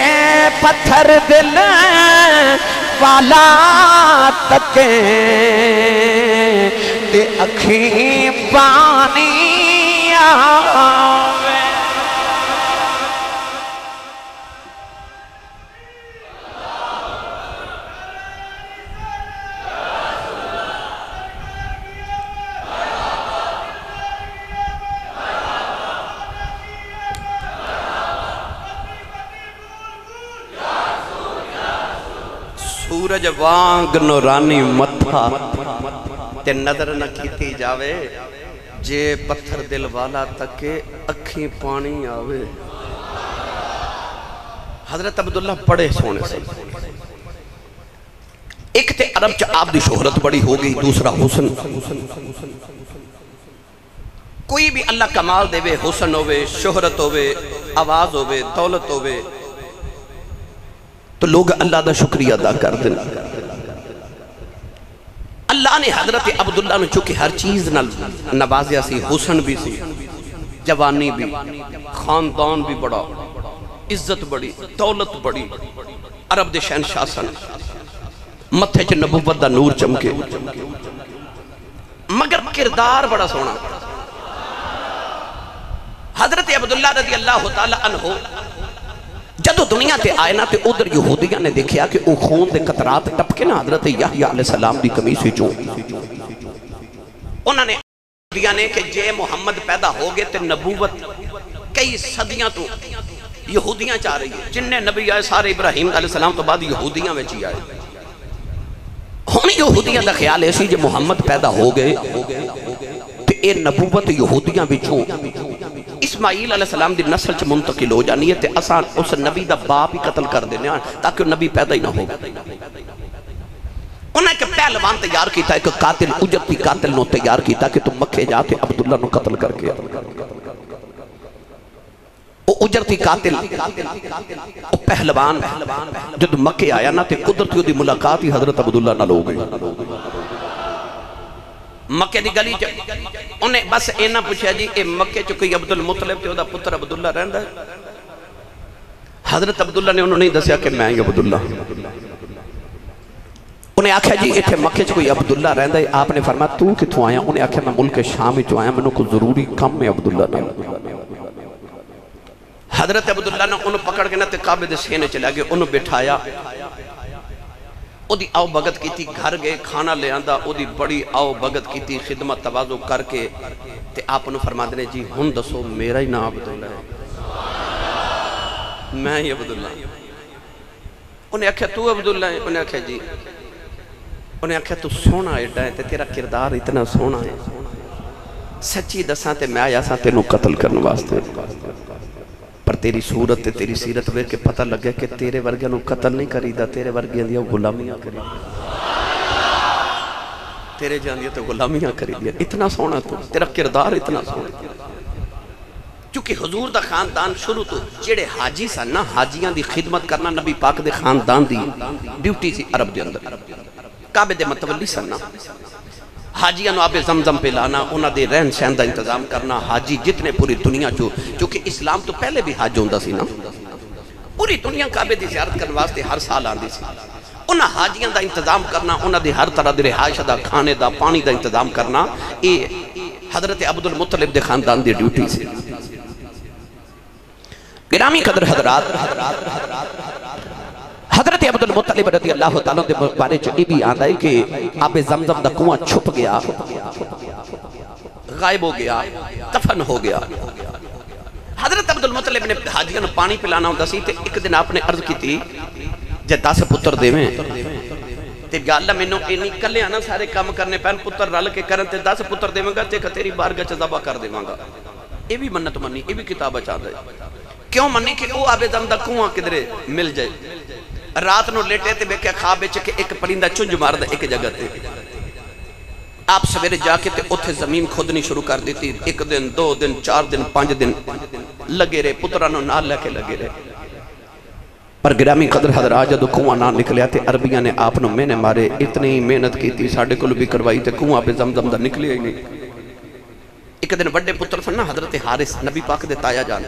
Speaker 1: پتھر دل والا تکے تے اکھیں پانی آوے
Speaker 2: سورج وانگ نورانی متھا تے نظر نہ کیتی جاوے جے پتھر دل والا تکے اکھیں پانی آوے حضرت عبداللہ بڑے سونے سے ایک تے عرب چا آپ دی شہرت بڑی ہو گئی دوسرا حسن کوئی بھی اللہ کمال دے وے حسن ہوئے شہرت ہوئے آواز ہوئے دولت ہوئے تو لوگ اللہ دا شکریہ ادا کر دیں اللہ نے حضرت عبداللہ نے چونکہ ہر چیز نوازیا سی حسن بھی سی جوانی بھی خاندان بھی بڑا عزت بڑی دولت بڑی عرب دے شہنشاہ سن متھے چ نبوت دا نور چمکے مگر کردار بڑا سونا حضرت عبداللہ رضی اللہ تعالی عنہ جدو دنیا تے آئے نا تے ادھر یہودیاں نے دیکھیا کہ او خون دے قطرات ٹپکے نا حضرت یحییٰ علیہ السلام دی کمیز وچوں انہوں نے یہودیاں نے کہ جے محمد پیدا ہو گئے تے نبوت کئی صدیاں تو یہودیاں چاہ رہی ہے جنہیں نبی آئے سارے ابراہیم علیہ السلام تو بعد یہودیاں میں چی آئے ہون یہودیاں دا خیال ایسی جو محمد پیدا ہو گئے تو اے نبوت یہودیاں بچوں اسماعیل علیہ السلام دی نسل چ منتقل ہو جانی ہے تے اساں اس نبی دا باپ ہی قتل کر دینے تاکہ نبی پیدا ہی نہ ہو انہیں ایک پہلوان تیار کیتا ایک قاتل اجرتی قاتل نو تیار کیتا کہ تم مکے جاتے عبداللہ نو قتل کر کے وہ اجرتی قاتل وہ پہلوان جب مکے آیا نا تے قدرتی دی ملاقات ہی حضرت عبداللہ نہ لو گئی مکے دی گلی انہیں بس اینا پوچھا جی اے مکے چ کوئی عبدالمطلب تے او دا پتر عبداللہ رہندا ہے حضرت عبداللہ نے انہوں نے دسیا کہ میں عبداللہ انہیں آکھا جی ایتھے مکے چ کوئی عبداللہ رہندا ہے آپ نے فرمایا تو کتھوں آیا انہیں آکھا میں ملک شام وچوں آیا مینوں کوئی ضروری کم ہے عبداللہ نال حضرت عبداللہ نے انہوں پکڑ کے نہ تے کعبے دے سینے چلا گئے انہوں بٹھایا او دی آؤ بگت کی تھی گھر گئے کھانا لے آندہ او دی بڑی آؤ بگت کی تھی خدمت توازو کر کے تے آپ انہوں فرما دینے جی ہن دسو میرا ہی نام عبداللہ ہے میں ہی عبداللہ انہیں آکھا تو عبداللہ ہے انہیں آکھا جی انہیں آکھا تو سونا ایڈا ہے تے تیرا کردار اتنا سونا ہے سچی دساں تے میں آیا ساں تے نو قتل کرنے واسطے پر تیری صورت تے تیری سیرت وے کے پتہ لگے کہ تیرے ورگیاں نو قتل نہیں کری دا تیرے ورگیاں دیا غلامیاں کری تیرے جان دیا تو غلامیاں کری دیا اتنا سونا تو تیرا کردار اتنا سونا چونکہ حضور دا خاندان شروع تو جڑے حاجی سا نا حاجیاں دی خدمت کرنا نبی پاک دے خاندان دی ڈیوٹی سی عرب دے اندر کعبے دے متولی سا نا حاجیاں نو آب زمزم پہ لانا انہاں دے رہن سہن دا انتظام کرنا حاجی جتنے پوری دنیا چونکہ اسلام تو پہلے بھی حاج ہوندہ سی نا پوری دنیا کعبے دی زیارت کرنے واسطے ہر سال آندی سی انہاں حاجیاں دا انتظام کرنا انہاں دے ہر طرح دے رہائش دا کھانے دا پانی دا انتظام کرنا یہ حضرت عبدالمطلب دے خاندان دی ڈیوٹی سی گرامی قدر حضرات حضرت عبدالمطلب رضی اللہ تعالیٰ دے بارے چلی بھی آندہ ہے کہ آب زمزم دا کنواں چھپ گیا غائب ہو گیا دفن ہو گیا حضرت عبدالمطلب نے حاجیاں نے پانی پلانا ہوندہ سی تے ایک دن آپ نے عرض کی تھی جے 10 پتر دے میں تے یا اللہ میں نو اینی کلے آنا سارے کام کرنے پہن پتر رل کے کرن تے 10 پتر دے میں گا تے تیری بارگاہ چ ذبح کر دے گا یہ بھی منت منی یہ بھی کتاب چاہتا ہے کیوں منی کہ وہ آب زمزم دا کنواں کدھرے مل جائے رات نو لیٹے تے بیکھے خواب وچ کہ ایک پرندہ چنج ماردا ایک جگہ تے آپ سویرے جا کے تے اوتھے زمین کھودنی شروع کر دیتی 1 دن 2 دن 4 دن 5 دن لگے رہے پتراں نو نال لے کے لگے رہے پر گرامی قدر حضرات جدوں کنواں نہ نکلیا تے عربیاں نے آپ نو میں نے مارے اتنی محنت کیتی ساڈے کول بھی کروائی تے کنواں پہ زمزم دا نکلیا ہی نہیں ایک دن بڑے پتر سن نا حضرت حارث نبی پاک دے تایا جان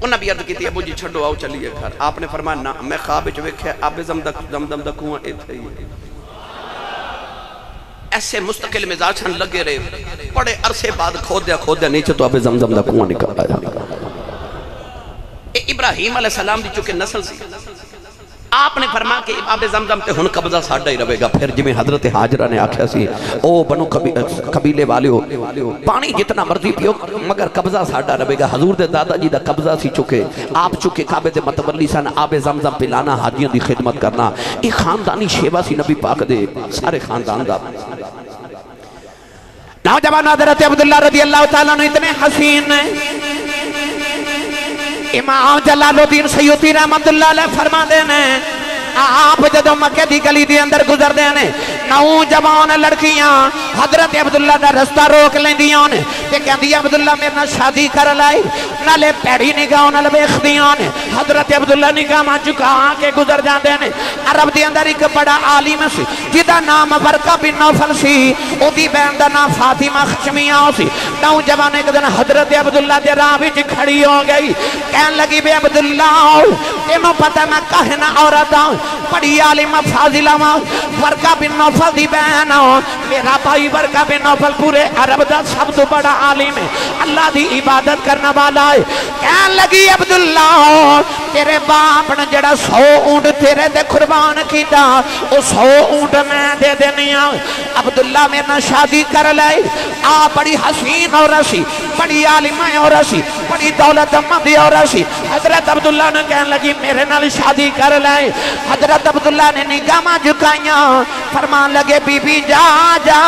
Speaker 2: انہاں بھی عرض کیتی ابو جی چھڈو آؤ چلیے گھر آپ نے فرمایا نہ میں خواب وچ ویکھیا آب زمزم دا کنواں ایتھے ہی ایسے مستقل مزاج ہن لگے رہے بڑے عرصے بعد کھودیا نیچے تو آب زمزم دا کنواں نکل آیا ابراہیم علیہ السلام دی چونکہ نسل سی آپ نے فرمایا کہ آب زمزم تے ہن قبضہ ساڈا ہی رہے گا پھر جویں حضرت حاجرہ نے آکھیا سی او بنو قبیلے والیو پانی جتنا مرضی پیو مگر قبضہ ساڈا رہے گا حضور دے دادا جی دا قبضہ سی چکے آپ چکے کعبے دے متولی سن آب زمزم پلانا حاجیاں دی خدمت کرنا ایک خاندانی شیوا سی نبی پاک دے سارے خاندان دا
Speaker 1: نوجوان حضرت عبداللہ رضی اللہ تعالیٰ نے اتنے حسین امام جلال الدین سیوطی رحمت اللہ علیہ فرما دینے آپ جدو مکہ دی گلی دی اندر گزر دینے نوجوان لڑکیاں حضرت عبداللہ دا رستہ روک لیندیاں نے تے کہندی عبداللہ میرے نہ شادی کر لائی نالے پیڑی نگاہ نال ویکھدیاں نے حضرت عبداللہ نگاہ ماں چکا کے گزر جاندے نے عرب دی اندر ایک بڑا عالم سی جدا نام ورقہ بن نوفل سی او دی بہن دا نام فاطمہ خشمیہ سی نوجوان ایک دن حضرت عبداللہ دے راہ وچ کھڑی ہو گئی کہن لگی بے عبداللہ تینوں پتہ میں کہنا عورت ہوں بڑی عالم فاضلہ ورقہ بن نوفل نوفل دی بہن میرا بھائی ورقہ بن نوفل پورے عرب دا سب تو بڑا عالم ہے اللہ دی عبادت کرنا والا ہے کہن لگی عبداللہ تیرے باپ نے جڑا 100 اونٹ تیرے دے قربان کیتا او 100 اونٹ میں دے دینی ہوں عبداللہ میرے شادی کر لے بڑی حسین عورت سی بڑی عالمہ عورت سی بڑی دولت مندی عورت سی حضرت عبداللہ نے کہنے لگی میرے نال شادی کر لے حضرت عبداللہ نے نگاہ جھکائیاں فرمان لگے بی بی جا جا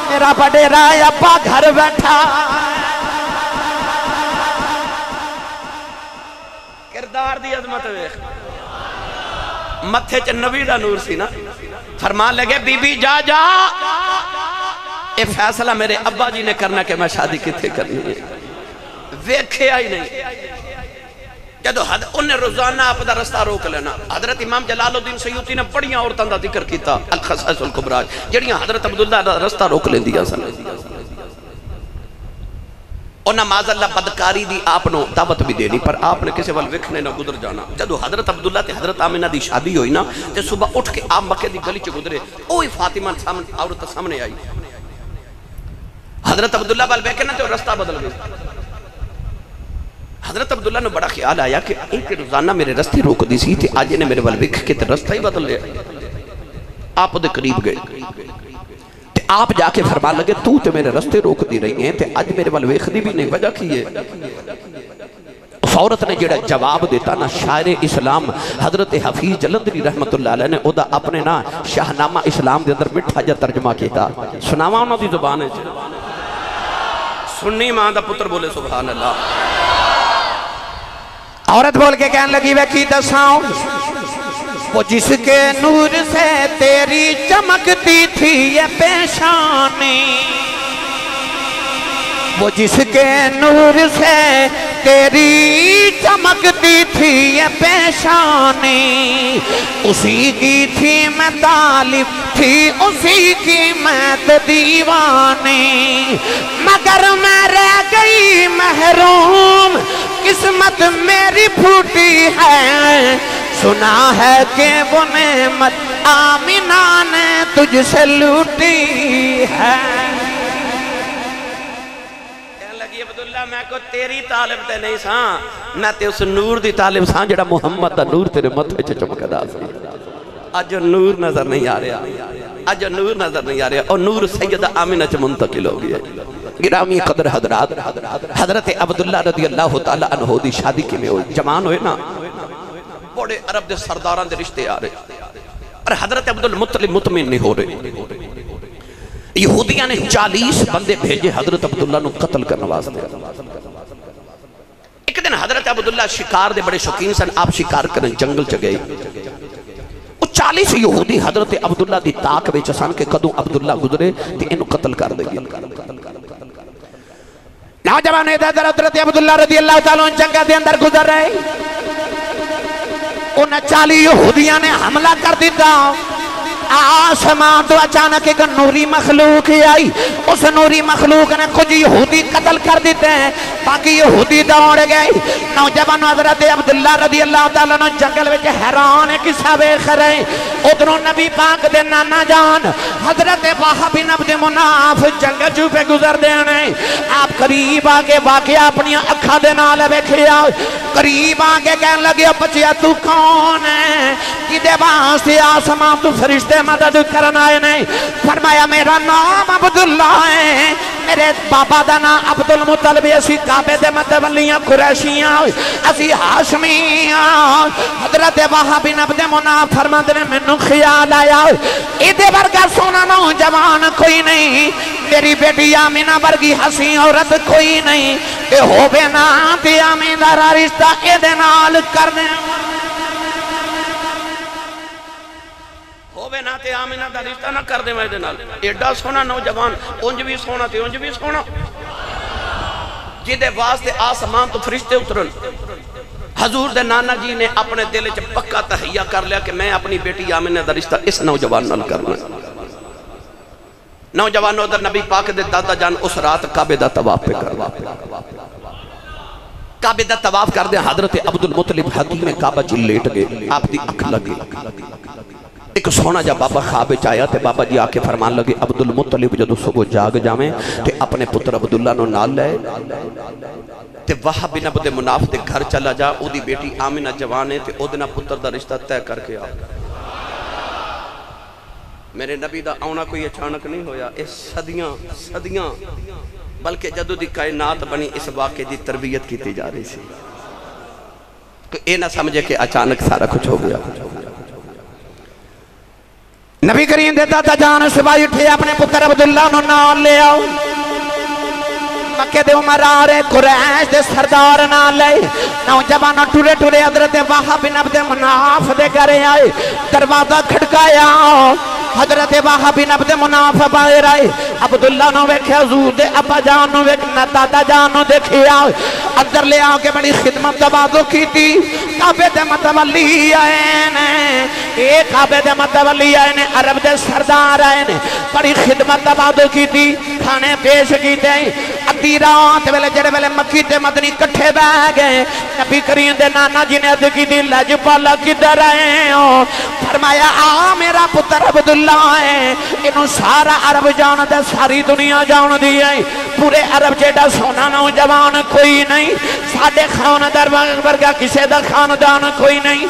Speaker 1: میرا بڑیرا ابا گھر بیٹھا
Speaker 2: کردار دی عظمت ویکھ متھے چ نبی دا نور سی نا فرمان لگے بی بی جا جا اے فیصلہ میرے ابا جی نے کرنا کہ میں شادی کتھے کرنی ہے ویکھے آئی نہیں جدو انہیں روزانہ آپ دا رستہ روک لینا حضرت امام جلال الدین سیوطی نے بڑیاں عورتاں دا ذکر کیتا الخصائص الکبریٰ جڑیاں حضرت عبداللہ دا رستہ روک لیں دیا سن انہاں معاذ اللہ بدکاری دی آپ نو دعوت بھی دینی پر آپ نے کسی وال وکھنے نہ گزر جانا جدو حضرت عبداللہ تے حضرت آمینہ دی شادی ہوئی نا تے صبح اٹھ کے آپ مکہ دی گلی چ گزرے اوہی فاطمہ عورت سامنے آئی حضرت عبداللہ بال بیکے نا تے رستہ بدل گئی حضرت عبداللہ نے بڑا خیال آیا کہ ایک روزانہ میرے رستے روک دی سی تے آج نے میرے بال وکھ کے تے رستہ ہی بدل لیا آپ دے قریب گئے تے آپ جا کے فرما لگے تو تے میرے رستے روک دی رہی ہیں تے آج میرے بال وکھ دی بھی نہیں وجہ کی ہے اس عورت نے جڑا جواب دیتا نا شاعر اسلام حضرت حفیظ جلندری رحمت اللہ علیہ نے او دا اپنے نا شاہنامہ اسلام دے اندر مٹھا جا ترجمہ کیتا سناوا انہوں دی زبان ہے سنی ماں دا پتر بولے سبحان اللہ
Speaker 1: عورت بول کے کہنے لگی وہ کی دساؤں وہ جس کے نور سے تیری چمکتی تھی یہ پیشانی وہ جس کے نور سے تیری چمکتی تھی یہ پیشانی اسی کی تھی میں طالب تھی اسی کی میں دیوانی مگر میں رہ گئی محروم قسمت میری پھوٹی ہے سنا ہے کہ وہ نعمت آمینہ نے تجھ سے لوٹی ہے
Speaker 2: عبداللہ میں کو تیری طالب تے نہیں ساں میں تے اس نور دی طالب ساں جڑا محمد دا نور تیرے متھے چ چمکدا سی اج نور نظر نہیں آ رہا اج نور نظر نہیں آ رہا اور نور سیدہ آمینہ چ منتقل ہو گیا گرامی قدر حضرات حضرت عبداللہ رضی اللہ تعالی عنہ دی شادی کی میں ہوئی جوان ہوئے نا بڑے عرب دے سرداران دے رشتے آ رہے اور حضرت عبدالمطلب مطمئن نہیں ہو رہے یہودیاں نے 40 بندے بھیجے حضرت عبداللہ نو قتل کرنے واسطے ایک دن حضرت عبداللہ شکار دے بڑے شوقین سن آپ شکار کرنے جنگل چ گئے وہ 40 یہودی حضرت عبداللہ دی تاک وچ سن کے کدوں عبداللہ گزرے تے اینو قتل کر دے گی
Speaker 1: نوجوان حضرت عبداللہ رضی اللہ تعالیٰ عنہ جنگل دے اندر گزر رہے ان 40 یہودیاں نے حملہ کر دیتا آسمان تو اچانک ایک نوری مخلوق آئی اس نوری مخلوق نے کچھ یہودی قتل کر دیتے ہیں باقی یہودی دوڑ گئے نوجوان حضرت عبداللہ رضی اللہ تعالیٰ عنہ جنگل وچ حیران قصہ ویکھ رہے ادھروں نبی پاک دے نانا جان حضرت وہب بن عبد مناف جنگل چوں پہ گزر دے نے آپ قریب آگے واقعہ اپنی اکھاں دے نال ویکھیا قریب آگے کہنے لگے بچیا تو کون ہے کدے واسطے آسمان تو فرشتے مدد کرنا ہے نہیں فرمایا میرا نام عبداللہ ہے میرے بابا دا نام عبدالمطلب اسی کعبے دے متولیاں قریشیاں اسی ہاشمیاں حضرت وہب بن عبد مناف فرماتے نے میں نو خیال آیا ایدے ورگا سونا نوجوان کوئی نہیں میری بیٹی آمینہ ورگی حسین عورت کوئی نہیں کہ ہو بے نا تے آمینہ را رشتہ ایدے نال کرنے
Speaker 2: ہووے نا تے آمینہ دا رشتہ نہ کر دے میں دے نال ایڈا سونا نوجوان اونج بھی سونا تے اونج بھی سونا جدے واسطے آسمان تو فرشتے اترن حضور دے نانا جی نے اپنے دل چ پکا تہیہ کر لیا کہ میں اپنی بیٹی آمینہ دا رشتہ اس نوجوان نال کرنا نوجوانوں ادھر نبی پاک دے دادا جان اس رات کعبے دا طواف پہ کروا کعبے دا طواف کر دے حضرت عبدالمطلب حکیم کعبہ جی لیٹ گئے آپ دی اکھ لگے ایک سونا جا بابا خواب آیا تے بابا جی آکے فرمان لگے عبدالمطلب جدو صبح جاگ جاویں تے اپنے پتر عبداللہ نو نال لے تے وہاں بن عبد مناف دے گھر چلا جا او دی بیٹی آمینہ جوانے تے او دینا پتر دا رشتہ طے کر کے آ میرے نبی دا آنا کوئی اچانک نہیں ہویا اس صدیاں بلکہ جدو دی کائنات بنی اس واقعے دی تربیت کیتی جا رہی سی کہ اے نہ سمجھے کہ اچانک سارا کچھ ہو گیا
Speaker 1: نبی کریم دے دادا جان صبح اٹھے اپنے پتر عبداللہ نو نال لے آؤ مکے دے عمرار قریش دے سردار نال لے نوجوان ٹورے ٹورے حضرت وہاب بن عبد مناف دے گھرے آئے دروازہ کھڑکایا حضرت وہاب بن عبد مناف باہر آئے عبداللہ نو ویکھے حضور دے ابا جان نو ویکھنا دادا جان نو دیکھیا اندر لے آ کے بڑی خدمت تبادو کی تھی کعبے دے متولی آئے نے ایک کعبے دے متولی آئے نے عرب دے سردار آئے نے بڑی خدمت تبادو کی تھی کھانے پیش کی تھی ادھی رات ویلے جڑے ویلے مکی تے مدنی کٹھے بہ گئے نبی کریم دے نانا جی نے عرض کی دی لجپالا کدھر آئے ہو فرمایا آ میرا پتر عبداللہ ہے انہوں سارا عرب جان دے ساری دنیا جان دی ہے پورے عرب جیڑا سونا نوجوان کوئی نہیں ساڑھے خاندار ورگا کسے دا خاندان کوئی نہیں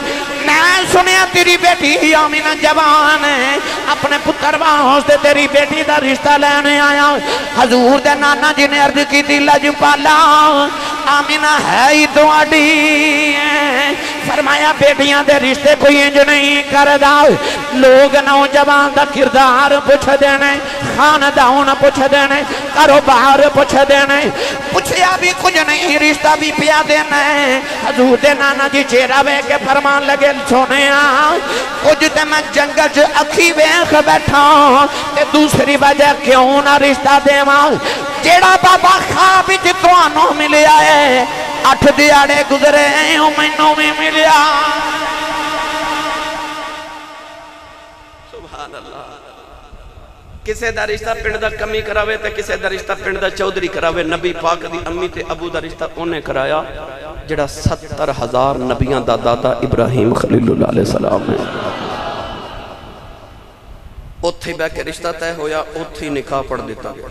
Speaker 1: میں سنیا تیری بیٹی آمینہ جوان ہے اپنے پتر واسطے تیری بیٹی دا رشتہ لینے آیا حضور دے نانا جی نے عرض کی دی لجپالا آمینہ ہے ہی تواڈی فرمایا بیٹیاں دے رشتے کوئی انج نہیں کردا لوگ نوجوان دا کردار پوچھ دینے خاندان پوچھ دینے کاروبار پوچھ دینے پوچھیا بھی کچھ نہیں رشتہ بھی پیا دینا حضور دے نانا جی چہرہ وے کے فرمان لگے سونے کچھ تے میں جنگل چ اکھی ویکھ بیٹھا تے دوسری وجہ کیوں نہ رشتہ دیواں جیڑا بابا خواب وچ تانوں ملیا ہے 8 دیہاڑے گزرے او مینوں بھی ملیا
Speaker 2: سبحان اللہ کسے دا رشتہ پنڈ دا کمی کراوے تے کسے دا رشتہ پنڈ دا چودھری کراوے نبی پاک دی امی تے ابو دا رشتہ انہیں کرایا جڑا 70,000 نبیاں دا دادا ابراہیم خلیل اللہ علیہ السلام ہے اتھے بے کے رشتہ تے ہویا اتھے نکاح پڑھ دیتا گیا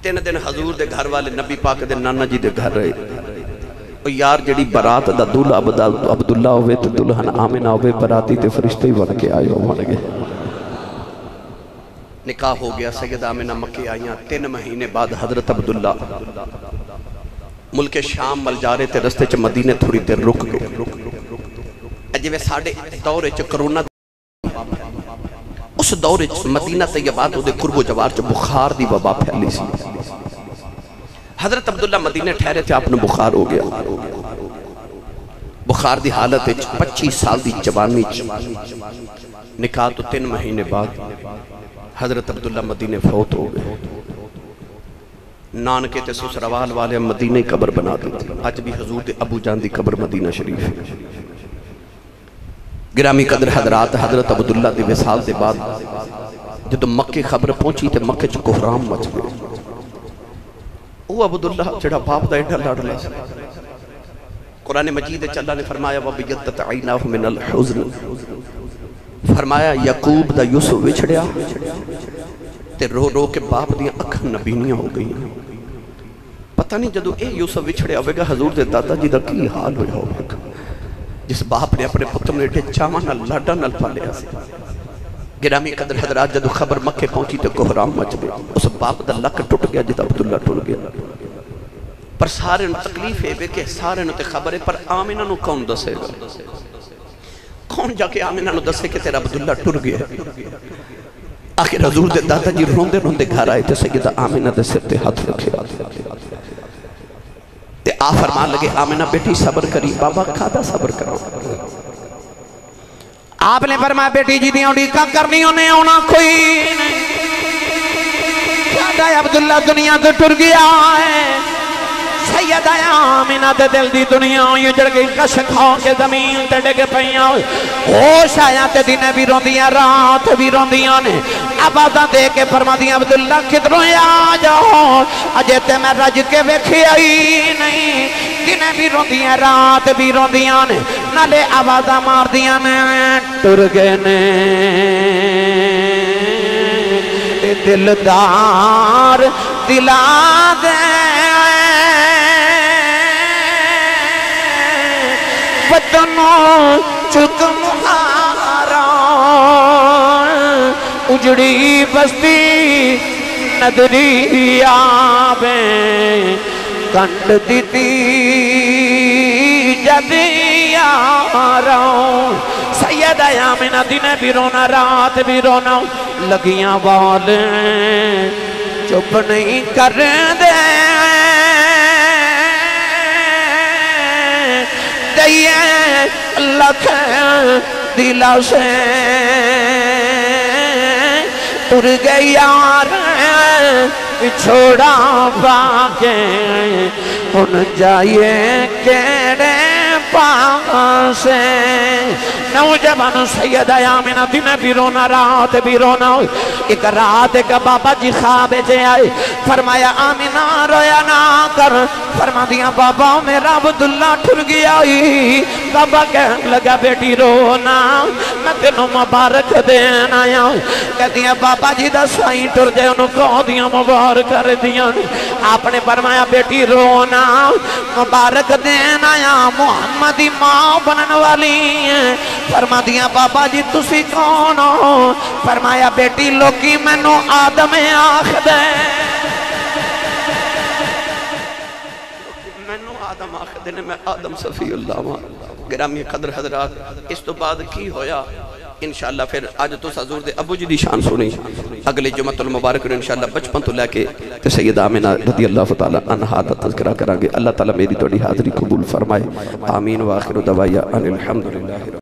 Speaker 2: 3 دن حضور دے گھر والے نبی پاک دے نانا جی دے گھر رہے اور یار جڑی برات دا دولہ عبداللہ ہوئے تو دلہن آمینہ ہوئے براتی تے فرشتے ہی بن کے آئے ہو بن گئے نکاح ہو گیا سید آمینہ مکہ آئیاں 3 مہینے بعد حضرت عبداللہ ملک شام مل جا رہے تھے رستے چ مدینے تھوڑی دیر رک گئے اجیوے ساڑھے دورے چ کرونا اس دورے چ مدینہ طیبات دے قرب و جوار چ بخار دی وبا پھیلی سی حضرت عبداللہ مدینے ٹھہرے تھے آپ نے بخار ہو گیا بخار دی حالت 25 سال دی جوانی نکاح تو 3 مہینے بعد حضرت عبداللہ مدینے فوت ہو گئے نانکے تے سسروال والے مدینہ قبر بنا دیتے آج بھی حضور دے ابو جان دی قبر مدینہ شریف ہے گرامی قدر حضرات حضرت عبداللہ دی وصال دے بعد جدو مکہ خبر پہنچی تے مکہ چ کوہرام مچ گئے او عبداللہ جڑا باپ دا ایڈا لڑ لے قرآن مجید چ اللہ نے فرمایا وَبِيَدَّتْ عَيْنَاهُ مِنَ الْحُزْنِ فرمایا یعقوب دا یوسف وچھڑیا تے رو رو کے باپ دیاں اکھاں نبینیاں ہو گئی پتہ نہیں جدو اے یوسف وچھڑیا ہوئے گا حضور دے دادا جی دا کی حال ہوئے ہوئے گا جس باپ نے اپنے پتر نے اٹھے چاواں نہ لاڈا نہ پالیا سی گرامی قدر حضرات جدو خبر مکہ پہنچی تے کوہرام مچ گیا اس باپ دا لک ٹوٹ گیا جتا عبداللہ ٹوٹ گیا پر سارے نو تکلیف ہے کہ سارے نو تے خبر ہے پر آمینہ نو کون دسے گا کون جا کے آمینہ نو دسے کہ تیرا عبداللہ ٹر گیا آخر حضور دے دادا جی روندے روندے گھر آئے تے سیدہ آمینہ دے سر تے ہاتھ رکھے تے آ فرمان لگے آمینہ بیٹی صبر کری بابا کھادا صبر کرو
Speaker 1: آپ نے فرمایا بیٹی جی دیوں ڈیکا کرنی انہیں ہونا کوئی نہیں کیا عبداللہ دنیا تو ٹر گیا ہے سیدہ آمینہ دے دل دی دنیا یہ جڑ گئی کش کھاؤ کے زمین تے ڈگ پہیاں ہوش آیا تے دن بھی روندیاں رات بھی روندیاں نے آبادہ دے کے فرما دیا عبداللہ کدھروں آ جاؤ اجے تے میں رج کے ویکھی آئی نہیں دن بھی روندیاں رات بھی روندیاں نے نالے آوازہ مار دیا نے ٹر گئے نے دلدار دلا دے وطنوں چک مہارا اجڑی بستی ندری آبیں کنڈ دیتی جدی آراؤں سید آمینہ دن بھی رونا رات بھی رونا لگیاں والیں چپ نہیں کر دے دئیے لکھ دلا سے تر گئی یار چھوڑا باقے ان جائیے کیڑے پاسے نوجوان سید آمینہ دن بھی رونا رات بھی رونا ایک رات کا بابا جی خواب جے آئے فرمایا آمینہ رویا نہ کر فرما دیا بابا میرا عبداللہ ٹھر گیا بابا کہنے لگا بیٹی رونا میں تینوں مبارک دینا آیا کہہ دیا بابا جی دا سائیں ٹھر جائے انہوں کو دیا مبارک کر دیا آپ نے فرمایا بیٹی رونا مبارک دینا آیا محمدی ماں بنن والی فرما دیا بابا جی تسی کون ہو فرمایا بیٹی لوکی میں نو آدم آخ دے میں نو آدم آخ دے میں آدم صفی اللہ ماں گرامی قدر حضرات اس تو بعد کی ہویا انشاءاللہ پھر آج تو حضور دے ابو جی دی شان سنی اگلے جمعۃ المبارک نے انشاءاللہ بچپن تو لے کے سید آمینہ رضی اللہ تعالی عنہا دا تذکرہ کرانگے اللہ تعالی میری توڑی حاضری قبول فرمائے آمین و آخر دعوایا ان الحمدللہ